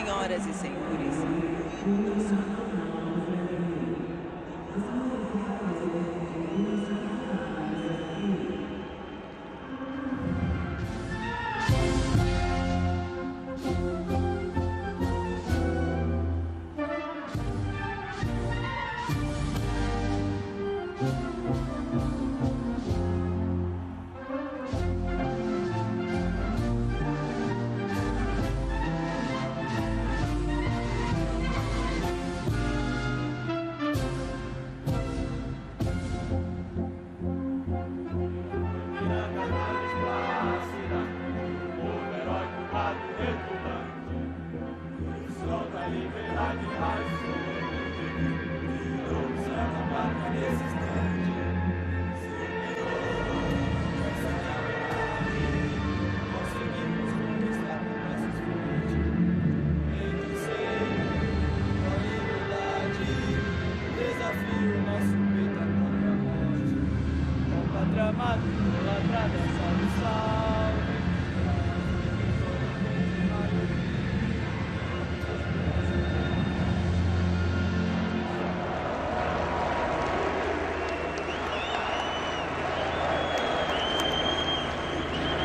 Senhoras e senhores, hino nacional.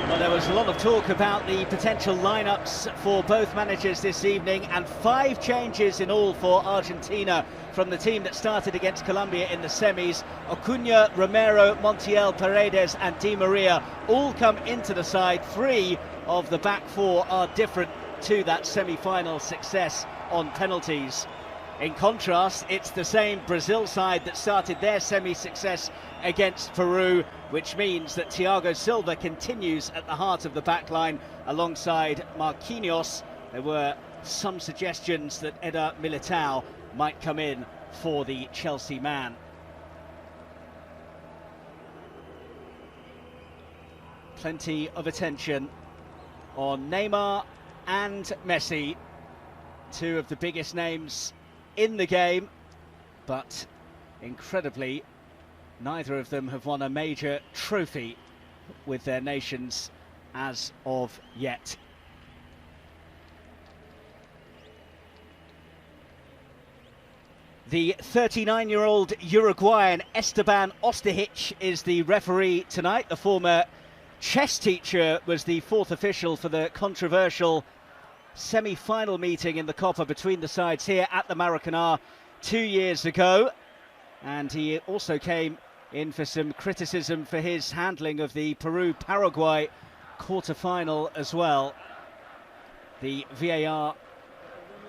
Well, there was a lot of talk about the potential lineups for both managers this evening, and 5 changes in all for Argentina from the team that started against Colombia in the semis. Acuna, Romero, Montiel, Paredes and Di Maria all come into the side. 3 of the back 4 are different to that semi-final success on penalties. In contrast, it's the same Brazil side that started their semi-success against Peru, which means that Thiago Silva continues at the heart of the back line alongside Marquinhos. There were some suggestions that Eder Militao might come in for the Chelsea man. Plenty of attention on Neymar and Messi, 2 of the biggest names in the game, but incredibly neither of them have won a major trophy with their nations as of yet. The 39-year-old Uruguayan Esteban Osterhich is the referee tonight. The former chess teacher was the 4th official for the controversial semi-final meeting in the Copa between the sides here at the Maracanã 2 years ago. And he also came in for some criticism for his handling of the Peru-Paraguay quarter-final as well. The VAR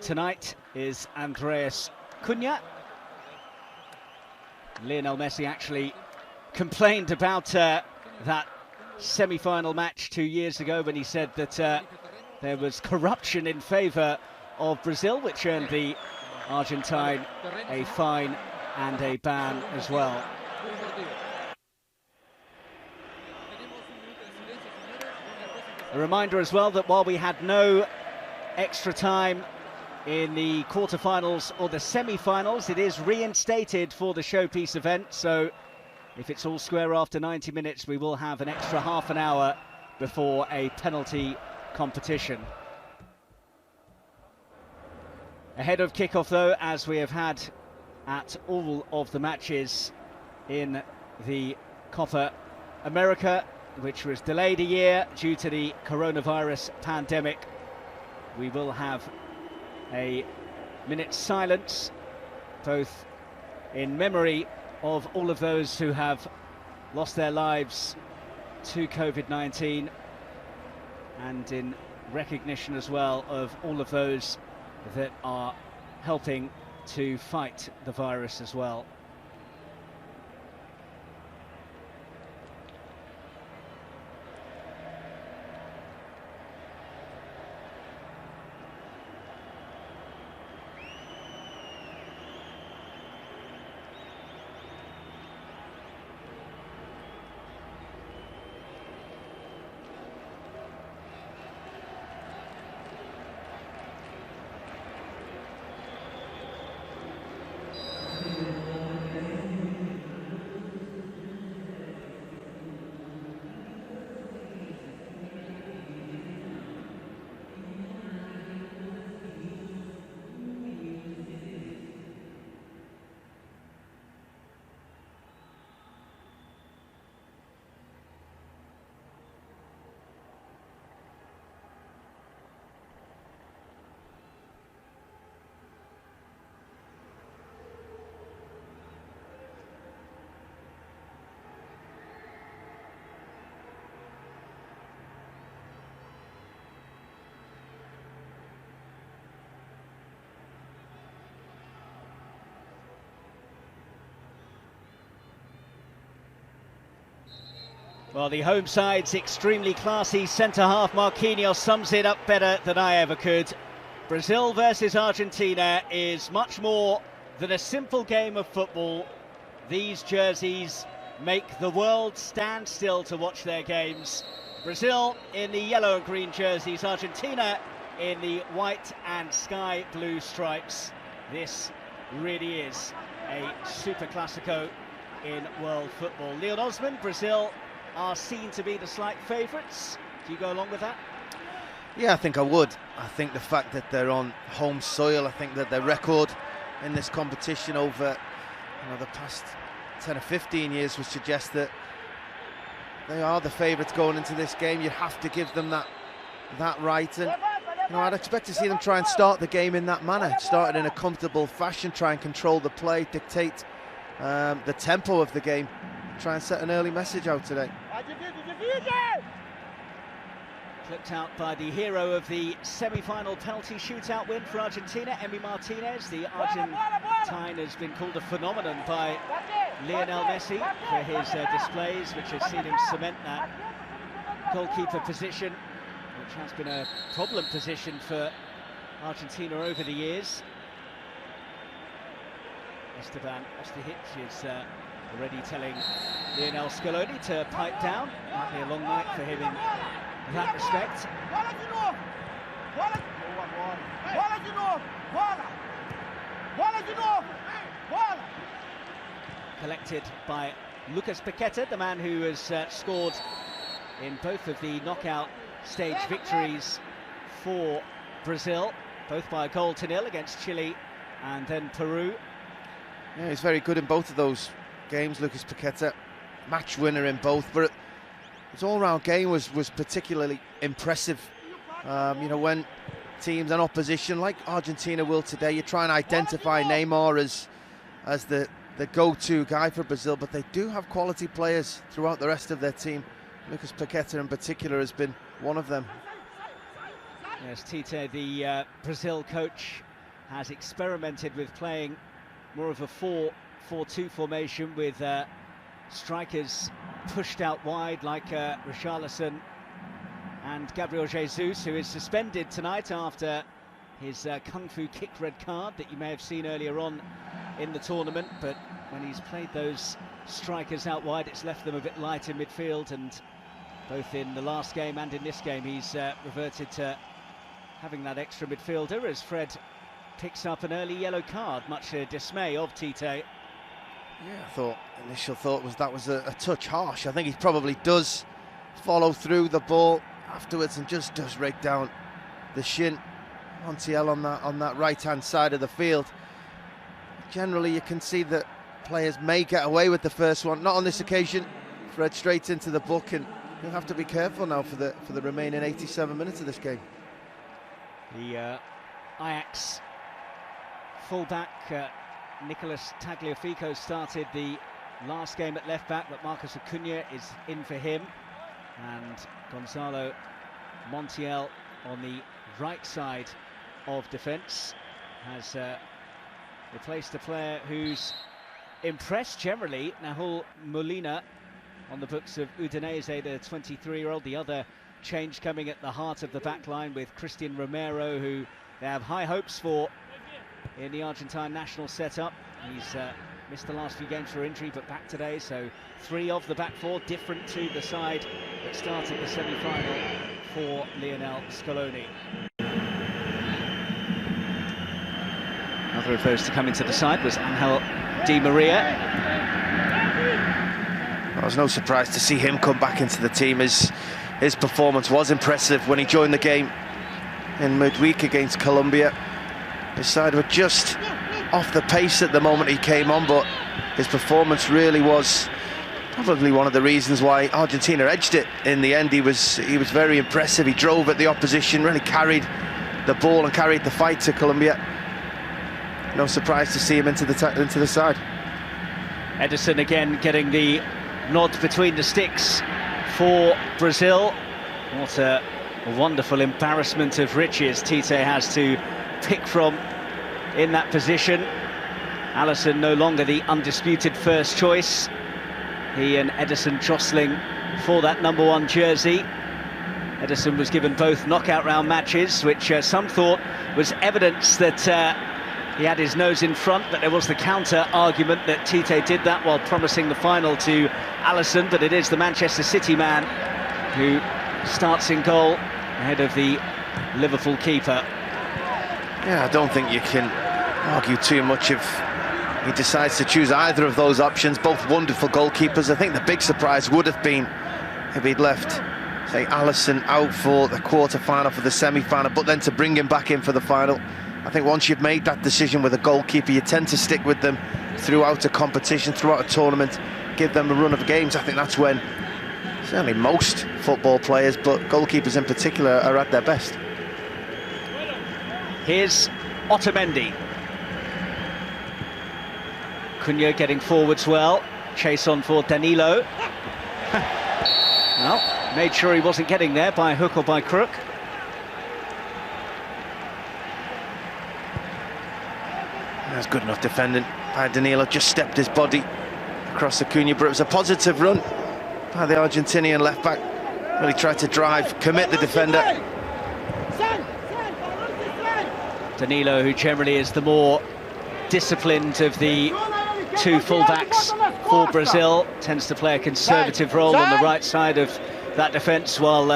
tonight is Andreas Cunha. Lionel Messi actually complained about that semi-final match 2 years ago when he said that there was corruption in favour of Brazil, which earned the Argentine a fine and a ban as well. A reminder as well that while we had no extra time in the quarterfinals or the semi-finals, it is reinstated for the showpiece event, so if it's all square after 90 minutes, we will have an extra half an hour before a penalty competition. Ahead of kickoff though, as we have had at all of the matches in the Copa America, which was delayed a year due to the coronavirus pandemic, we will have a minute's silence, both in memory of all of those who have lost their lives to COVID-19 and in recognition as well of all of those that are helping to fight the virus as well. Well, the home side's extremely classy centre-half Marquinhos sums it up better than I ever could. Brazil versus Argentina is much more than a simple game of football. These jerseys make the world stand still to watch their games. Brazil in the yellow and green jerseys, Argentina in the white and sky blue stripes. This really is a super classico in world football. Leon Osman, Brazil are seen to be the slight favourites. Do you go along with that? Yeah, I think I would. I think the fact that they're on home soil, I think that their record in this competition over the past 10 or 15 years would suggest that they are the favourites going into this game. You'd have to give them that right, and I'd expect to see them try and start the game in that manner, start it in a comfortable fashion, try and control the play, dictate the tempo of the game, try and set an early message out today. Clipped out by the hero of the semi-final penalty shootout win for Argentina, Emi Martinez. The Argentine has been called a phenomenon by Lionel Messi for his displays, which has seen him cement that goalkeeper position, which has been a problem position for Argentina over the years. Esteban Ostojic is already telling Lionel Scaloni to pipe down. Might be a long night for him in that respect. Collected by Lucas Paqueta, the man who has scored in both of the knockout stage victories for Brazil, both by a goal to nil against Chile and then Peru. Yeah, he's very good in both of those games, Lucas Paqueta. Match winner in both, but his all-round game was particularly impressive. When teams and opposition, like Argentina will today, you try and identify Neymar as the go-to guy for Brazil, but they do have quality players throughout the rest of their team. Lucas Paqueta in particular has been one of them. Yes, Tite, the Brazil coach, has experimented with playing more of a 4-4-2 formation with strikers pushed out wide like Richarlison and Gabriel Jesus, who is suspended tonight after his kung fu kick red card that you may have seen earlier on in the tournament. But when he's played those strikers out wide, it's left them a bit light in midfield, and both in the last game and in this game he's reverted to having that extra midfielder as Fred picks up an early yellow card, much to dismay of Tite. Yeah, initial thought was that was a touch harsh. I think he probably does follow through the ball afterwards and just does rake down the shin. Montiel on that right-hand side of the field. Generally, you can see that players may get away with the first one. Not on this occasion. Fred straight into the book, and you'll have to be careful now for the remaining 87 minutes of this game. The Ajax fullback Nicolas Tagliafico started the last game at left-back, but Marcos Acuna is in for him, and Gonzalo Montiel on the right side of defence has replaced a player who's impressed generally, Nahuel Molina, on the books of Udinese, the 23-year-old. The other change coming at the heart of the back line with Christian Romero, who they have high hopes for in the Argentine national setup. He's missed the last few games for injury, but back today, so 3 of the back 4, different to the side that started the semi-final for Lionel Scaloni. Another of those to come into the side was Angel Di Maria. Well, it was no surprise to see him come back into the team. His performance was impressive when he joined the game in midweek against Colombia. His side were just off the pace at the moment he came on, but his performance really was probably one of the reasons why Argentina edged it in the end. He was very impressive. He drove at the opposition, really carried the ball and carried the fight to Colombia. No surprise to see him into the side. Ederson again getting the nod between the sticks for Brazil. What a wonderful embarrassment of riches Tite has to pick from in that position. Alisson no longer the undisputed first choice. He and Ederson jostling for that number 1 jersey. Ederson was given both knockout round matches, which some thought was evidence that he had his nose in front, but there was the counter argument that Tite did that while promising the final to Alisson, but it is the Manchester City man who starts in goal ahead of the Liverpool keeper. Yeah, I don't think you can argue too much if he decides to choose either of those options. Both wonderful goalkeepers. I think the big surprise would have been if he'd left, say, Alisson out for the quarter-final, for the semi-final, but then to bring him back in for the final. I think once you've made that decision with a goalkeeper, you tend to stick with them throughout a competition, throughout a tournament, give them a run of games. I think that's when certainly most football players, but goalkeepers in particular, are at their best. Here's Otamendi. Cunha getting forwards well. Chase on for Danilo. Well, made sure he wasn't getting there by hook or by crook. That's good enough defending by Danilo. Just stepped his body across the Cunha, but it was a positive run by the Argentinian left-back. Really tried to drive, commit the defender. Danilo, who generally is the more disciplined of the 2 fullbacks for Brazil, tends to play a conservative role on the right side of that defence, while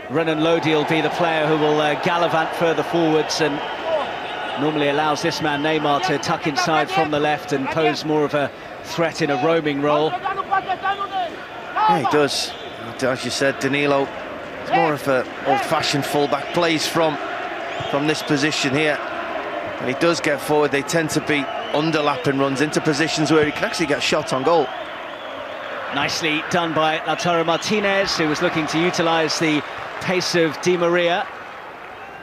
Renan Lodi will be the player who will gallivant further forwards and normally allows this man Neymar to tuck inside from the left and pose more of a threat in a roaming role. Yeah, he does. As you said, Danilo is more of an old-fashioned fullback, plays from this position here. When he does get forward, they tend to be underlapping runs into positions where he can actually get a shot on goal. Nicely done by Lautaro Martinez, who was looking to utilise the pace of Di Maria.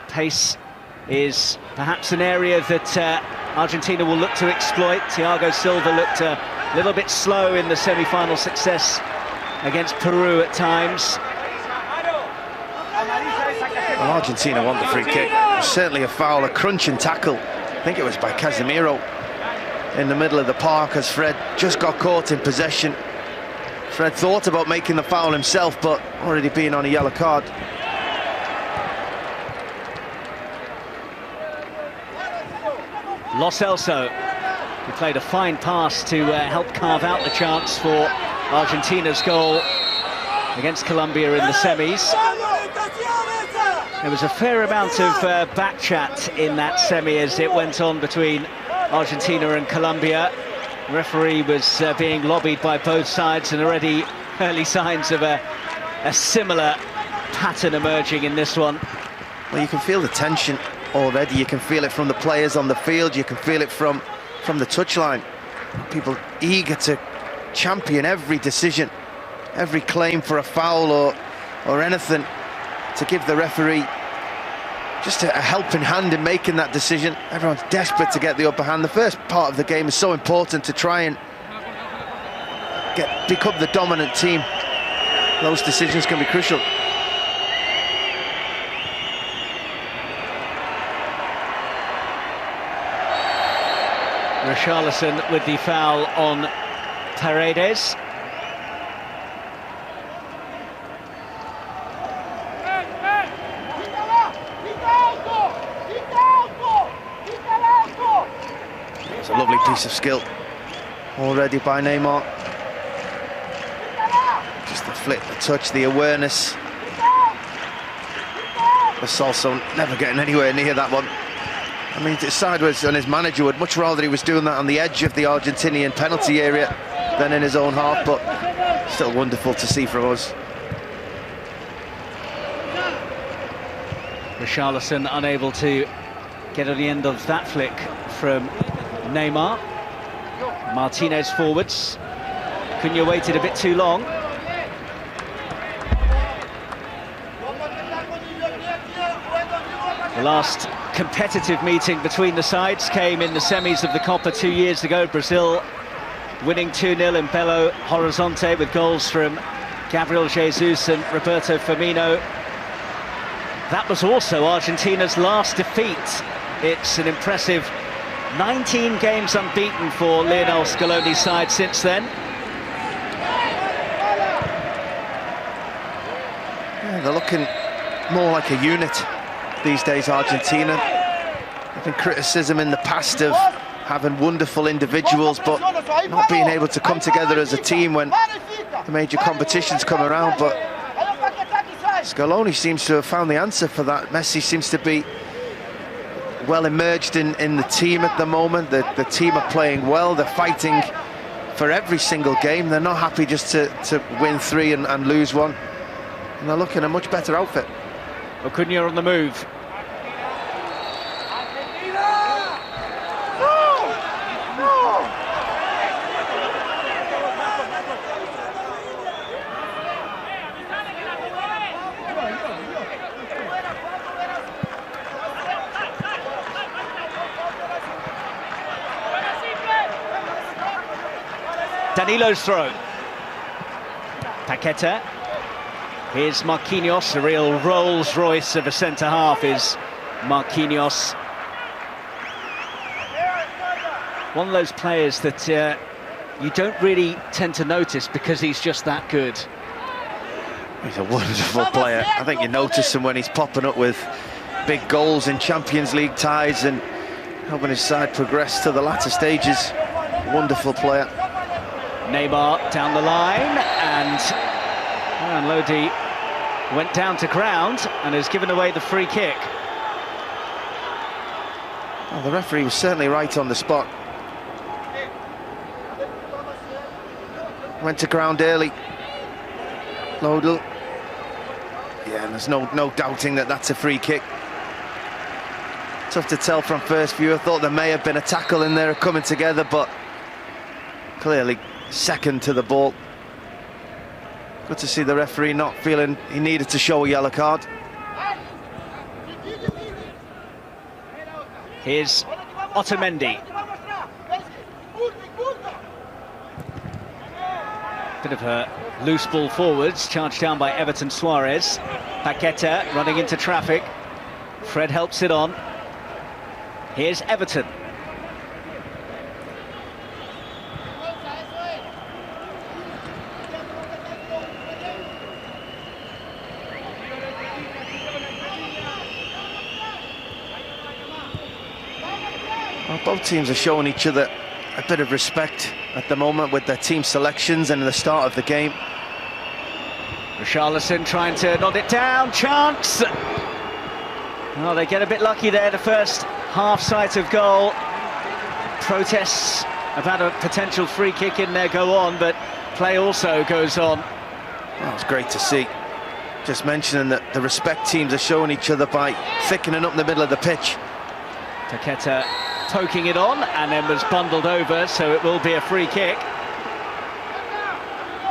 Pace is perhaps an area that Argentina will look to exploit. Thiago Silva looked a little bit slow in the semi-final success against Peru at times. Well, Argentina want the free kick. It was certainly a foul, a crunching tackle. I think it was by Casemiro in the middle of the park as Fred just got caught in possession. Fred thought about making the foul himself, but already being on a yellow card. Lo Celso, who played a fine pass to help carve out the chance for Argentina's goal against Colombia in the semis. There was a fair amount of back chat in that semi as it went on between Argentina and Colombia. The referee was being lobbied by both sides, and already early signs of a similar pattern emerging in this one. Well, you can feel the tension already. You can feel it from the players on the field. You can feel it from the touchline. People eager to champion every decision, every claim for a foul or anything, to give the referee just a helping hand in making that decision. Everyone's desperate to get the upper hand. The first part of the game is so important to try and become the dominant team. Those decisions can be crucial. Richarlison with the foul on Paredes. It's a lovely piece of skill already by Neymar. Just the flick, the touch, the awareness. The Salso never getting anywhere near that one. I mean, it's sideways, and his manager would much rather he was doing that on the edge of the Argentinian penalty area than in his own half, but still wonderful to see from us. Richarlison unable to get on the end of that flick from Neymar. Martinez forwards. Cunha waited a bit too long. The last competitive meeting between the sides came in the semis of the Copa 2 years ago. Brazil winning 2-0 in Belo Horizonte with goals from Gabriel Jesus and Roberto Firmino. That was also Argentina's last defeat. It's an impressive 19 games unbeaten for Lionel Scaloni's side since then. they're looking more like a unit these days, Argentina. There's been criticism in the past of having wonderful individuals, but not being able to come together as a team when the major competitions come around. But Scaloni seems to have found the answer for that. Messi seems to be well emerged in the team at the moment. The team are playing well, they're fighting for every single game. They're not happy just to win 3 and lose 1. And they're looking a much better outfit. Acuna on the move. Danilo's throw. Paqueta. Here's Marquinhos, a real Rolls-Royce of a centre-half is Marquinhos. One of those players that you don't really tend to notice because he's just that good. He's a wonderful player. I think you notice him when he's popping up with big goals in Champions League ties and helping his side progress to the latter stages. Wonderful player. Neymar down the line, and Lodi went down to ground and has given away the free kick. Well, the referee was certainly right on the spot. Went to ground early. Lodi. Yeah, and there's no doubting that that's a free kick. Tough to tell from first view. I thought there may have been a tackle in there coming together, but clearly second to the ball. Good to see the referee not feeling he needed to show a yellow card. Here's Otamendi. Bit of a loose ball forwards, charged down by Everton Suarez. Paqueta running into traffic. Fred helps it on. Here's Everton. Well, both teams are showing each other a bit of respect at the moment with their team selections and the start of the game. Richarlison trying to nod it down, chance! Oh, they get a bit lucky there, the first half sight of goal. Protests about a potential free kick in there go on, but play also goes on. Well, it's great to see. Just mentioning that the respect teams are showing each other by thickening up the middle of the pitch. Paqueta poking it on and then was bundled over, so it will be a free kick.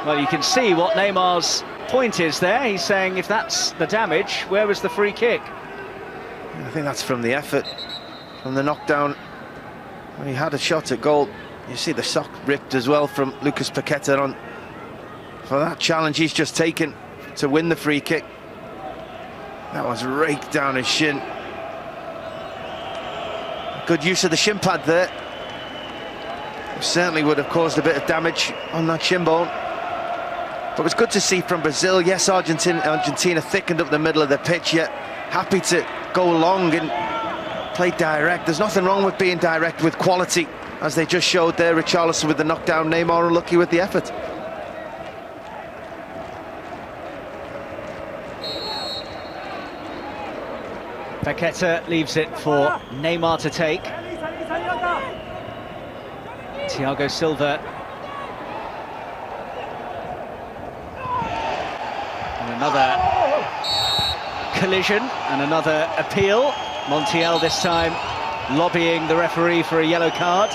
Well, you can see what Neymar's point is there. He's saying if that's the damage, where was the free kick? I think that's from the effort, from the knockdown. When he had a shot at goal, you see the sock ripped as well from Lucas Paqueta on for that challenge he's just taken to win the free kick. That was raked down his shin. Good use of the shin pad there. Certainly would have caused a bit of damage on that shin bone. But it was good to see from Brazil. Yes, Argentina thickened up the middle of the pitch, yet happy to go long and play direct. There's nothing wrong with being direct with quality, as they just showed there. Richarlison with the knockdown, Neymar unlucky with the effort. Paqueta leaves it for Neymar to take. Thiago Silva. And another collision and another appeal. Montiel this time lobbying the referee for a yellow card.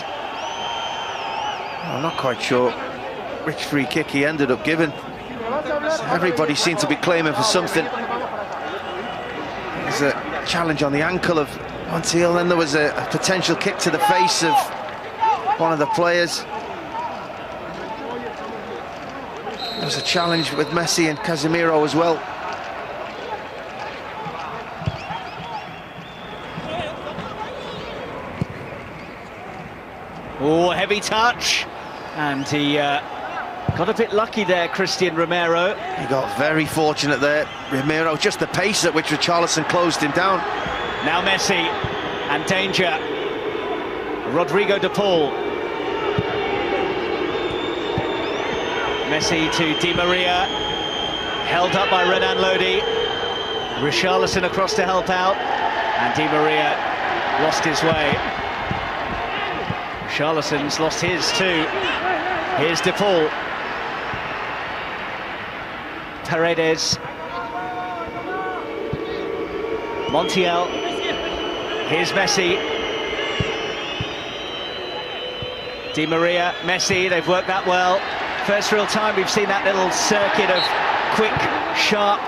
I'm not quite sure which free kick he ended up giving. Everybody seemed to be claiming for something. There's a challenge on the ankle of Montiel, then there was a potential kick to the face of one of the players. There was a challenge with Messi and Casemiro as well. Oh, heavy touch, and he Got a bit lucky there, Christian Romero. He got very fortunate there, Romero, just the pace at which Richarlison closed him down. Now Messi, and danger. Rodrigo de Paul. Messi to Di Maria, held up by Renan Lodi. Richarlison across to help out, and Di Maria lost his way. Richarlison's lost his too. Here's de Paul. Paredes. Montiel. Here's Messi. Di Maria, Messi, they've worked that well. First real time we've seen that little circuit of quick, sharp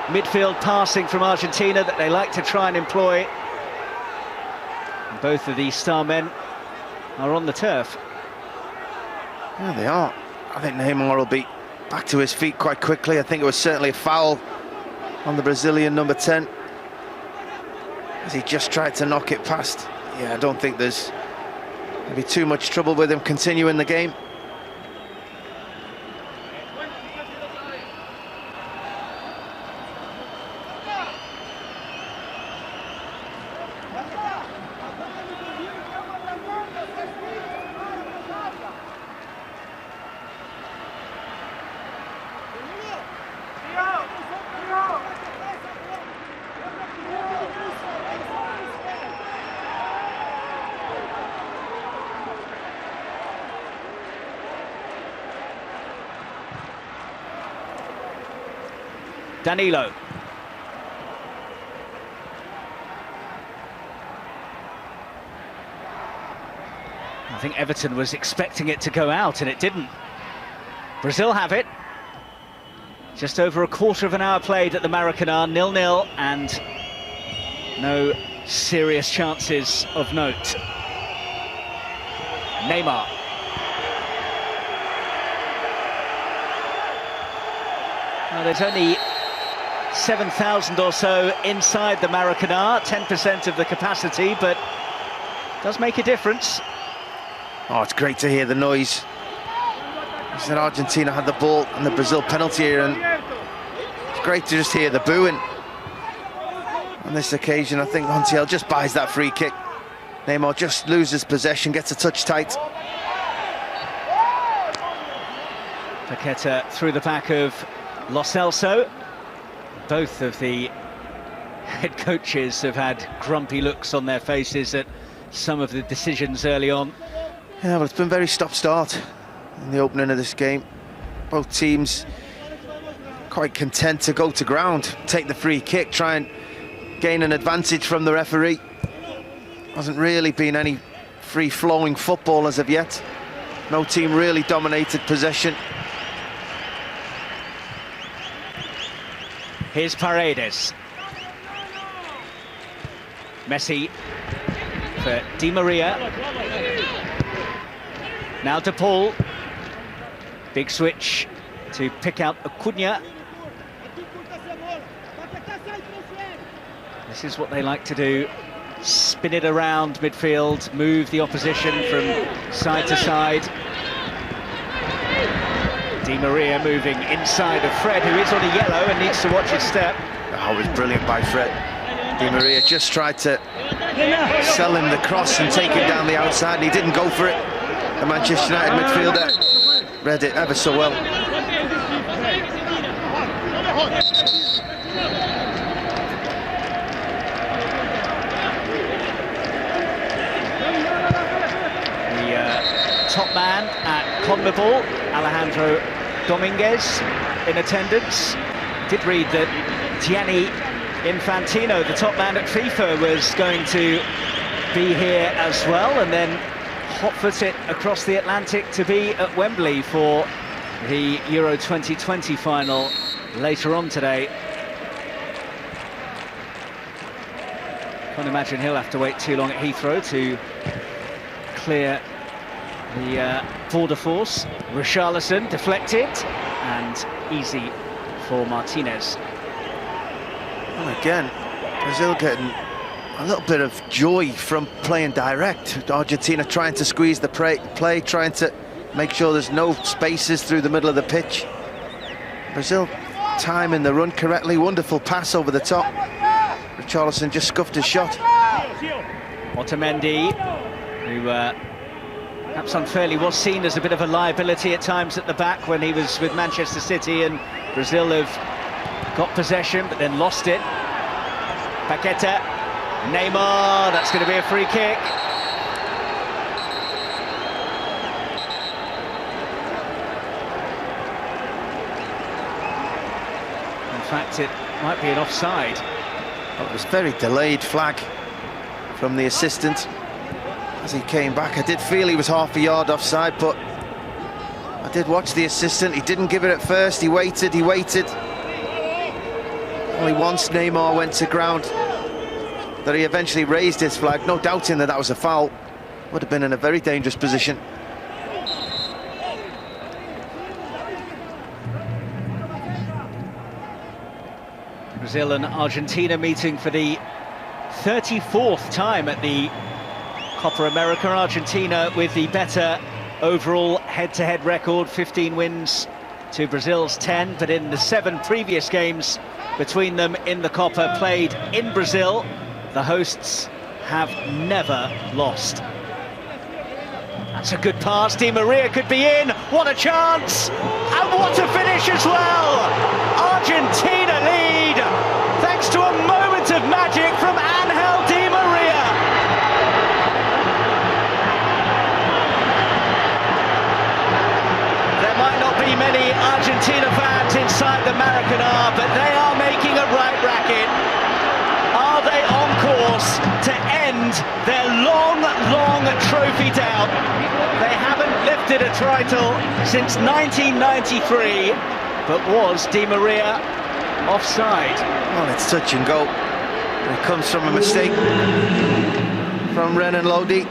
midfield passing from Argentina that they like to try and employ. And both of these star men are on the turf. Yeah, they are. I think Neymar will be back to his feet quite quickly. I think it was certainly a foul on the Brazilian number 10, as he just tried to knock it past. Yeah, I don't think there's maybe too much trouble with him continuing the game. Danilo. I think Everton was expecting it to go out and it didn't. Brazil have it. Just over a quarter of an hour played at the Maracanã, 0-0, and no serious chances of note. Neymar. Well, there's only 7,000 or so inside the Maracanã, 10% of the capacity, but does make a difference. Oh, it's great to hear the noise. You said Argentina had the ball and the Brazil penalty here, and it's great to just hear the booing. On this occasion, I think Montiel just buys that free kick. Neymar just loses possession, gets a touch tight. Paqueta through the back of Lo Celso. Both of the head coaches have had grumpy looks on their faces at some of the decisions early on. Yeah, well, it's been very stop-start in the opening of this game. Both teams quite content to go to ground, take the free kick, try and gain an advantage from the referee. Hasn't really been any free-flowing football as of yet. No team really dominated possession. Here's Paredes. Messi for Di Maria. Now de Paul. Big switch to pick out Acuna. This is what they like to do. Spin it around midfield, move the opposition from side to side. Di Maria moving inside of Fred, who is on a yellow and needs to watch his step. Oh, it was brilliant by Fred. Di Maria just tried to sell him the cross and take him down the outside, and he didn't go for it. The Manchester United midfielder read it ever so well. The top man at CONMEBOL, Alejandro Dominguez, in attendance. Did read that Gianni Infantino, the top man at FIFA, was going to be here as well, and then hot-foot it across the Atlantic to be at Wembley for the Euro 2020 final later on today. Can't imagine he'll have to wait too long at Heathrow to clear the border force. Richarlison deflected and easy for Martinez. And again, Brazil getting a little bit of joy from playing direct. Argentina trying to squeeze the play, trying to make sure there's no spaces through the middle of the pitch. Brazil timing the run correctly, wonderful pass over the top. Richarlison just scuffed his shot. Otamendi, who perhaps unfairly was seen as a bit of a liability at times at the back when he was with Manchester City, and Brazil have got possession but then lost it. Paqueta, Neymar, that's going to be a free kick. In fact, it might be an offside. Well, it was very delayed flag from the assistant as he came back. I did feel he was half a yard offside, but I did watch the assistant. He didn't give it at first. He waited. Only once Neymar went to ground that he eventually raised his flag, no doubting that that was a foul. Would have been in a very dangerous position. Brazil and Argentina meeting for the 34th time at the Copa America. Argentina with the better overall head-to-head record, 15 wins to Brazil's 10, but in the 7 previous games between them in the Copa played in Brazil, the hosts have never lost. That's a good pass. Di Maria could be in. What a chance! And what a finish as well! Argentina lead thanks to a moment of magic from Angel Di Maria. There might not be many Argentina fans inside the Maracanã, but they are making a right racket. Are they on course to end their long trophy down? They haven't lifted a title since 1993, but was Di Maria offside? Well, it's touch and go. It comes from a mistake from Renan Lodi.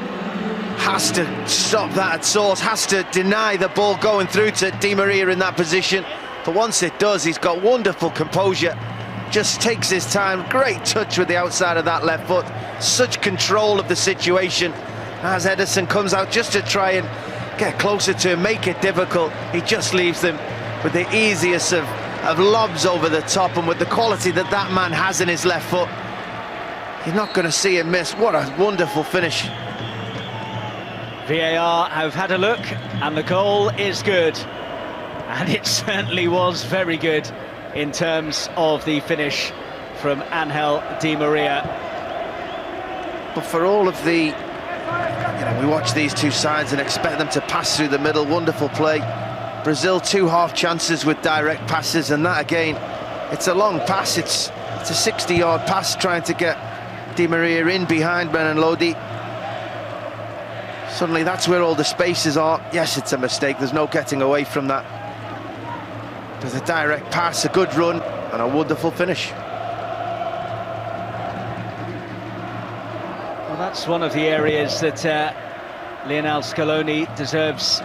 Has to stop that at source, has to deny the ball going through to Di Maria in that position. But once it does, he's got wonderful composure. Just takes his time, great touch with the outside of that left foot. Such control of the situation as Ederson comes out just to try and get closer to him, make it difficult. He just leaves them with the easiest of lobs over the top, and with the quality that that man has in his left foot, you're not going to see him miss. What a wonderful finish. VAR have had a look, and the goal is good. And it certainly was very good in terms of the finish from Angel Di Maria. But for all of the, we watch these two sides and expect them to pass through the middle. Wonderful play. Brazil 2 half chances with direct passes, and that again, it's a long pass. It's a 60-yard pass trying to get Di Maria in behind Renan Lodi. Suddenly that's where all the spaces are. Yes, it's a mistake, there's no getting away from that. There's a direct pass, a good run, and a wonderful finish. Well, that's one of the areas that Lionel Scaloni deserves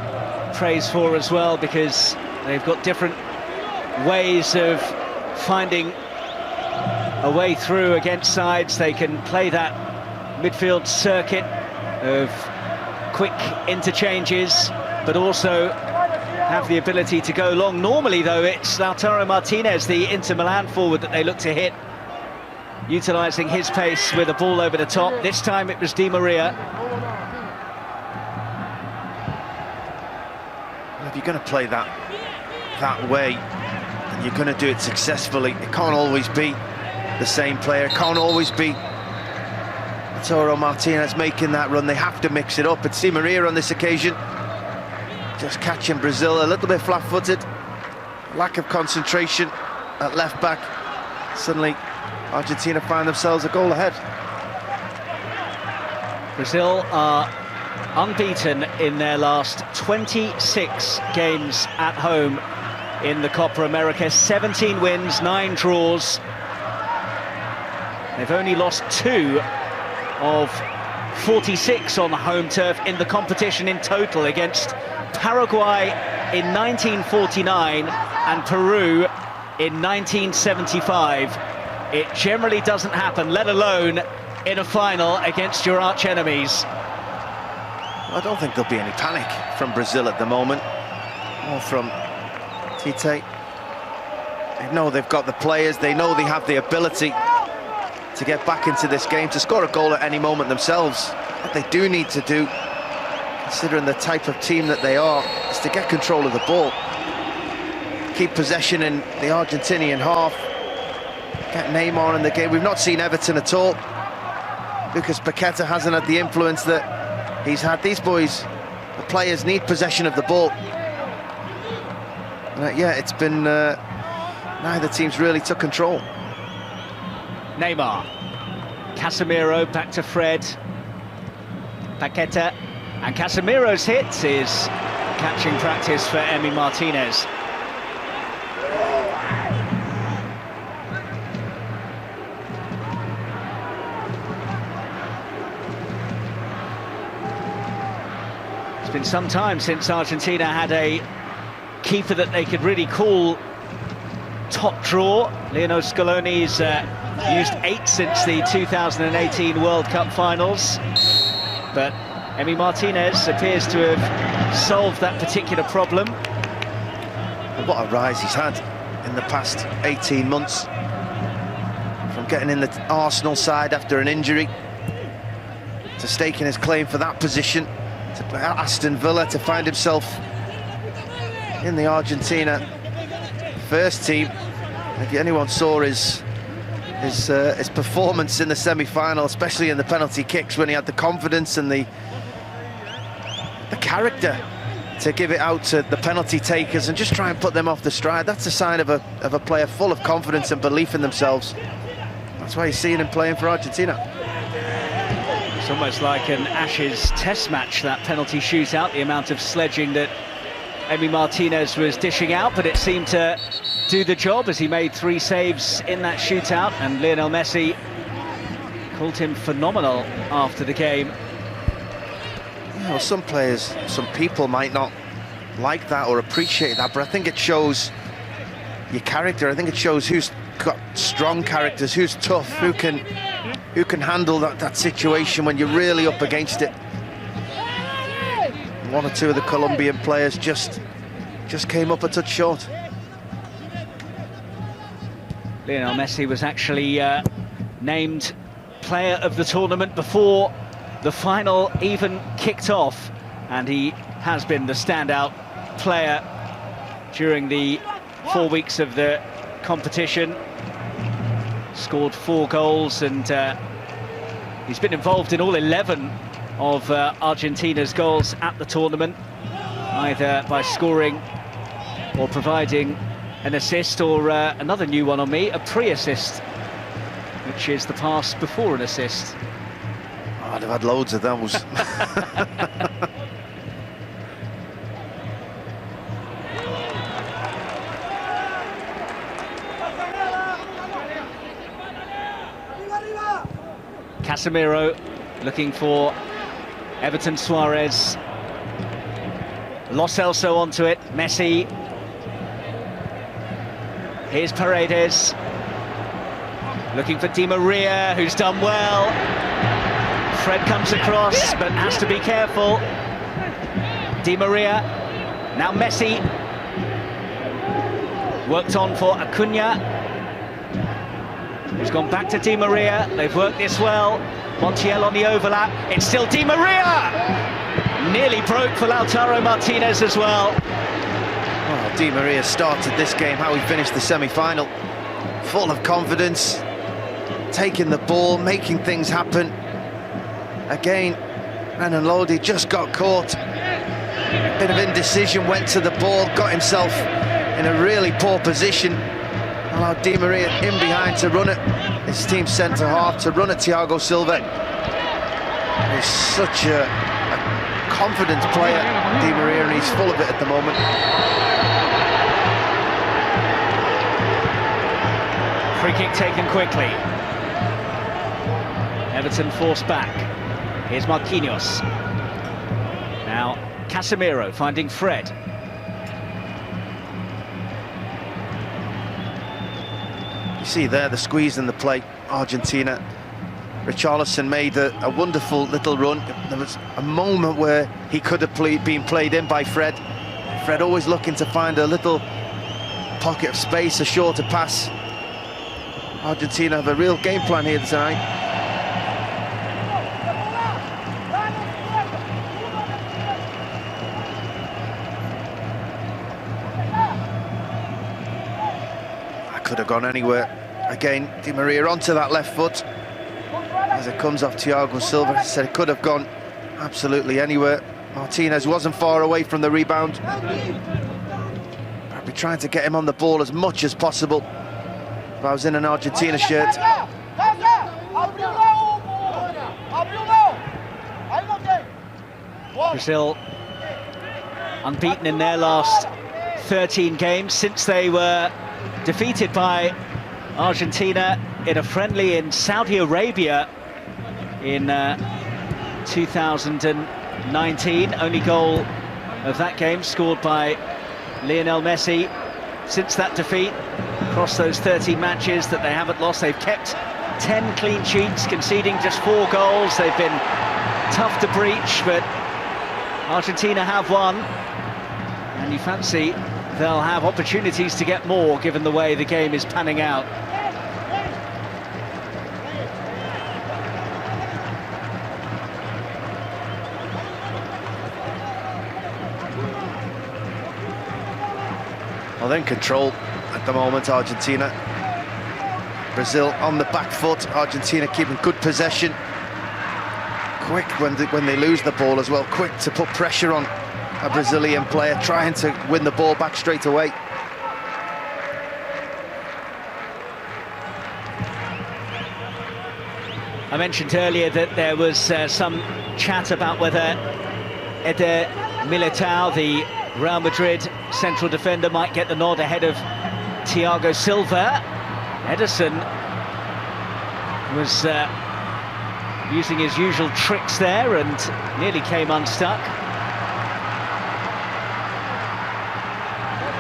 praise for as well, because they've got different ways of finding a way through against sides. They can play that midfield circuit of quick interchanges, but also have the ability to go long. Normally, though, it's Lautaro Martinez, the Inter Milan forward, that they look to hit, utilising his pace with a ball over the top. This time it was Di Maria. Well, if you're going to play that way, and you're going to do it successfully, it can't always be the same player. It can't always be Lautaro Martinez making that run. They have to mix it up. It's Di Maria on this occasion, just catching Brazil a little bit flat-footed. Lack of concentration at left back. Suddenly Argentina find themselves a goal ahead. Brazil are unbeaten in their last 26 games at home in the Copa America. 17 wins, 9 draws. They've only lost 2 of 46 on the home turf in the competition in total, against Paraguay in 1949 and Peru in 1975. It generally doesn't happen, let alone in a final against your arch enemies. I don't think there'll be any panic from Brazil at the moment, or from Tite. They know they've got the players, they know they have the ability to get back into this game, to score a goal at any moment themselves. What they do need to do, considering the type of team that they are, is to get control of the ball, keep possession in the Argentinian half, get Neymar in the game. We've not seen Everton at all. Lucas Paqueta hasn't had the influence that he's had. These boys, the players, need possession of the ball. Yeah, it's been neither team's really took control. Neymar, Casemiro back to Fred, Paqueta, and Casemiro's hit is catching practice for Emi Martinez. It's been some time since Argentina had a keeper that they could really call top draw. Lionel Scaloni's used 8 since the 2018 World Cup finals, but Emi Martinez appears to have solved that particular problem. And what a rise he's had in the past 18 months, from getting in the Arsenal side after an injury, to staking his claim for that position, to Aston Villa, to find himself in the Argentina first team. If anyone saw his performance in the semi-final, especially in the penalty kicks, when he had the confidence and the character to give it out to the penalty takers and just try and put them off the stride, that's a sign of a player full of confidence and belief in themselves. That's why you're seeing him playing for Argentina. It's almost like an Ashes test match, that penalty shootout, the amount of sledging that Emi Martinez was dishing out, but it seemed to do the job as he made 3 saves in that shootout, and Lionel Messi called him phenomenal after the game. You know, some players, some people might not like that or appreciate that, but I think it shows your character. I think it shows who's got strong characters, who's tough, who can handle that situation when you're really up against it. One or two of the Colombian players just came up a touch short. Lionel Messi was actually named player of the tournament before the final even kicked off, and he has been the standout player during the 4 weeks of the competition. Scored 4 goals, and he's been involved in all 11 of Argentina's goals at the tournament, either by scoring or providing an assist, or another new one on me, a pre-assist, which is the pass before an assist. Oh, I've had loads of those. Casemiro looking for Everton Suarez. Lo Celso onto it. Messi. Here's Paredes. Looking for Di Maria, who's done well. Fred comes across, but has to be careful. Di Maria. Now Messi. Worked on for Acuna, who's gone back to Di Maria. They've worked this well. Montiel on the overlap. It's still Di Maria! Nearly broke for Lautaro Martinez as well. Oh, Di Maria started this game, how he finished the semi-final. Full of confidence, taking the ball, making things happen. Again, Renan Lodi just got caught. A bit of indecision, went to the ball, got himself in a really poor position. Allowed Di Maria in behind to run it. His team's centre-half to run at Thiago Silva. He's such a confident player, Di Maria, and he's full of it at the moment. Free kick taken quickly. Everton forced back. Here's Marquinhos. Now Casemiro finding Fred. You see there the squeeze in the play. Argentina Richarlison made a wonderful little run. There was a moment where he could have been played in by Fred. Fred always looking to find a little pocket of space, a shorter pass. Argentina have a real game plan here tonight. That could have gone anywhere. Again, Di Maria onto that left foot. As it comes off Thiago Silva, he said it could have gone absolutely anywhere. Martinez wasn't far away from the rebound. I'd be trying to get him on the ball as much as possible if I was in an Argentina shirt. Brazil unbeaten in their last 13 games since they were defeated by Argentina in a friendly in Saudi Arabia in 2019. Only goal of that game scored by Lionel Messi. Since that defeat, across those 13 matches that they haven't lost, they've kept 10 clean sheets, conceding just 4 goals. They've been tough to breach, but Argentina have won, and you fancy they'll have opportunities to get more given the way the game is panning out. Well, they're in control at the moment, Argentina. Brazil on the back foot. Argentina keeping good possession. Quick when they lose the ball as well. Quick to put pressure on a Brazilian player, trying to win the ball back straight away. I mentioned earlier that there was some chat about whether Eder Militao, the Real Madrid central defender, might get the nod ahead of Thiago Silva. Ederson was using his usual tricks there and nearly came unstuck.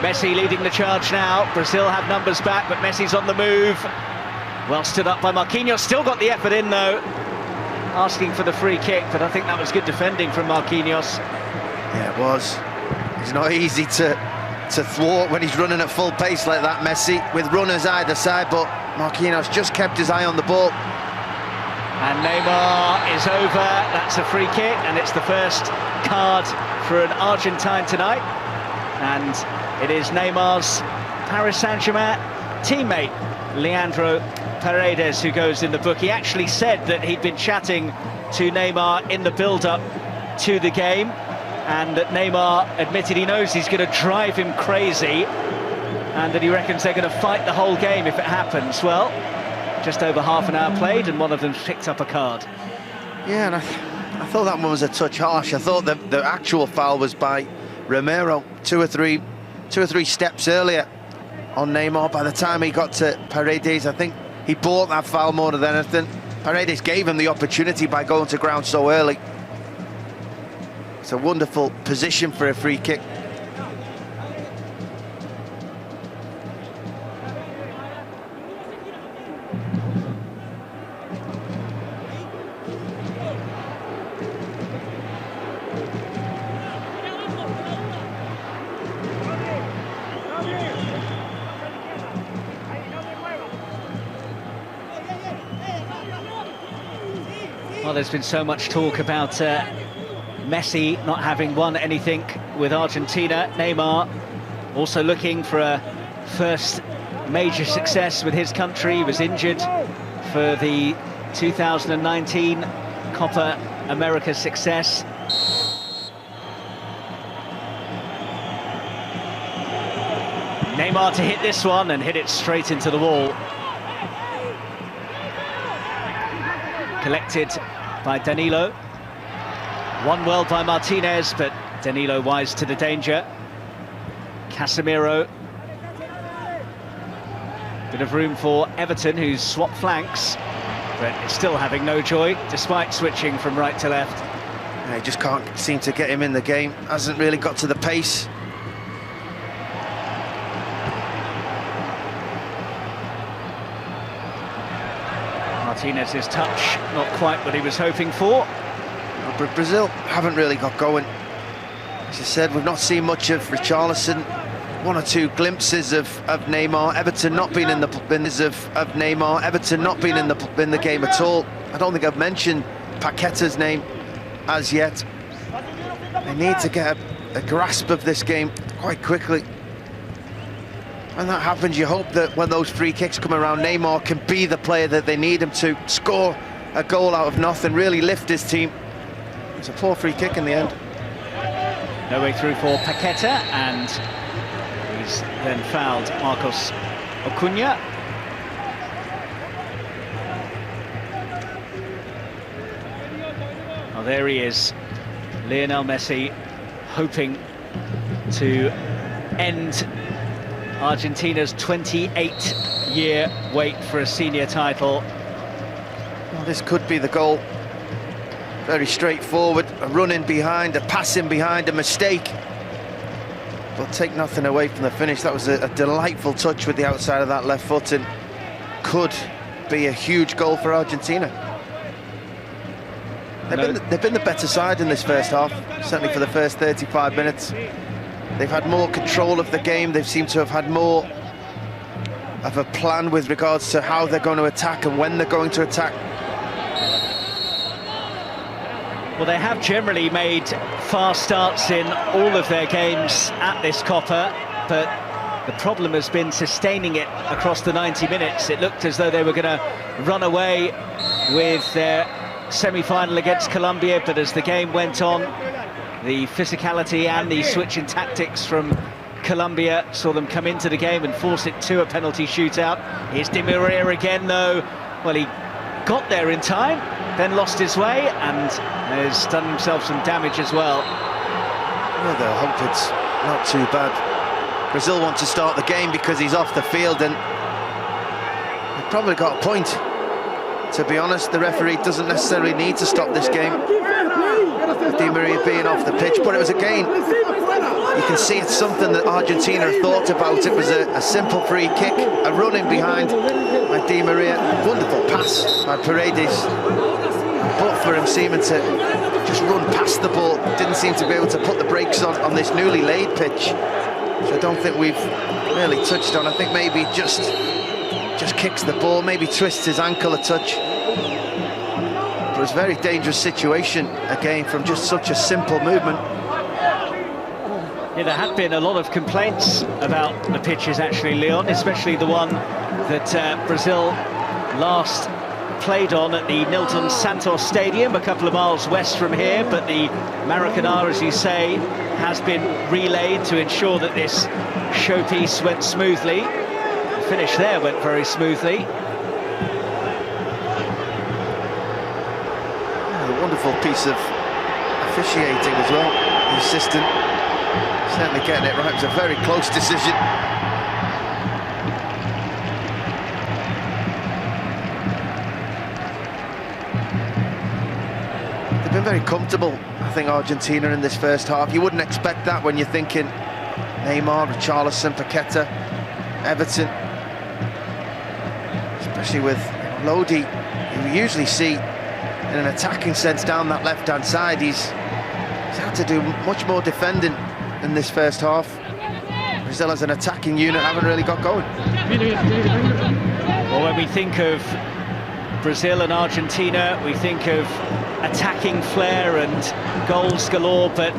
Messi leading the charge now. Brazil have numbers back, but Messi's on the move. Well stood up by Marquinhos, still got the effort in though. Asking for the free kick, but I think that was good defending from Marquinhos. Yeah, it was. It's not easy to thwart when he's running at full pace like that, Messi, with runners either side, but Marquinhos just kept his eye on the ball. And Neymar is over. That's a free kick, and it's the first card for an Argentine tonight. And it is Neymar's Paris Saint-Germain teammate, Leandro Paredes, who goes in the book. He actually said that he'd been chatting to Neymar in the build-up to the game, and that Neymar admitted he knows he's going to drive him crazy, and that he reckons they're going to fight the whole game if it happens. Well, just over half an hour played, and one of them picked up a card. Yeah, and I thought that one was a touch harsh. I thought that the actual foul was by Romero, two or three steps earlier on Neymar. By the time he got to Paredes, I think he bought that foul more than anything. Paredes gave him the opportunity by going to ground so early. It's a wonderful position for a free kick. Well, there's been so much talk about Messi not having won anything with Argentina. Neymar also looking for a first major success with his country. He was injured for the 2019 Copa America success. Neymar to hit this one and hit it straight into the wall. Collected by Danilo. Won well by Martinez, but Danilo wise to the danger. Casemiro. Bit of room for Everton, who's swapped flanks, but is still having no joy, despite switching from right to left. Yeah, he just can't seem to get him in the game. Hasn't really got to the pace. Martinez's touch, not quite what he was hoping for. But Brazil haven't really got going. As I said, we've not seen much of Richarlison. One or two glimpses of Neymar. Everton not been in the Neymar. Everton not been in the game at all. I don't think I've mentioned Paqueta's name as yet. They need to get a grasp of this game quite quickly. When that happens, you hope that when those free kicks come around, Neymar can be the player that they need him to, score a goal out of nothing, really lift his team. It's a poor free kick in the end. No way through for Paqueta, and he's then fouled Marcos Acuna. Oh, there he is, Lionel Messi, hoping to end Argentina's 28-year wait for a senior title. Well, this could be the goal. Very straightforward, a run in behind, a pass in behind, a mistake. But take nothing away from the finish. That was a delightful touch with the outside of that left foot, and could be a huge goal for Argentina. They've been the better side in this first half, certainly for the first 35 minutes. They've had more control of the game. They seem to have had more of a plan with regards to how they're going to attack and when they're going to attack. Well, they have generally made fast starts in all of their games at this Copa, but the problem has been sustaining it across the 90 minutes. It looked as though they were going to run away with their semi-final against Colombia, but as the game went on, the physicality and the switch in tactics from Colombia saw them come into the game and force it to a penalty shootout. Here's Di Maria again, though. Well, he got there in time, then lost his way, and has done himself some damage as well. Well, the hope it's not too bad. Brazil want to start the game because he's off the field, and they've probably got a point. To be honest, the referee doesn't necessarily need to stop this game. Di Maria being off the pitch, but it was again, you can see it's something that Argentina have thought about. It was a simple free kick, a run in behind by Di Maria, wonderful pass by Paredes, but for him seeming to just run past the ball, didn't seem to be able to put the brakes on this newly laid pitch, which I don't think we've really touched on. I think maybe just kicks the ball, maybe twists his ankle a touch. But it was a very dangerous situation, again, from just such a simple movement. Yeah, there had been a lot of complaints about the pitches, actually, Leon, especially the one that Brazil last played on at the Nilton Santos Stadium, a couple of miles west from here, but the Maracanã, as you say, has been relayed to ensure that this showpiece went smoothly. The finish there went very smoothly. A wonderful piece of officiating as well. The assistant certainly getting it right. It was a very close decision. They've been very comfortable, I think, Argentina in this first half. You wouldn't expect that when you're thinking Neymar, Richarlison, Paqueta, Everton, especially with Lodi, who we usually see in an attacking sense down that left-hand side. He's had to do much more defending in this first half. Brazil as an attacking unit haven't really got going. Well, when we think of Brazil and Argentina, we think of attacking flair and goals galore, but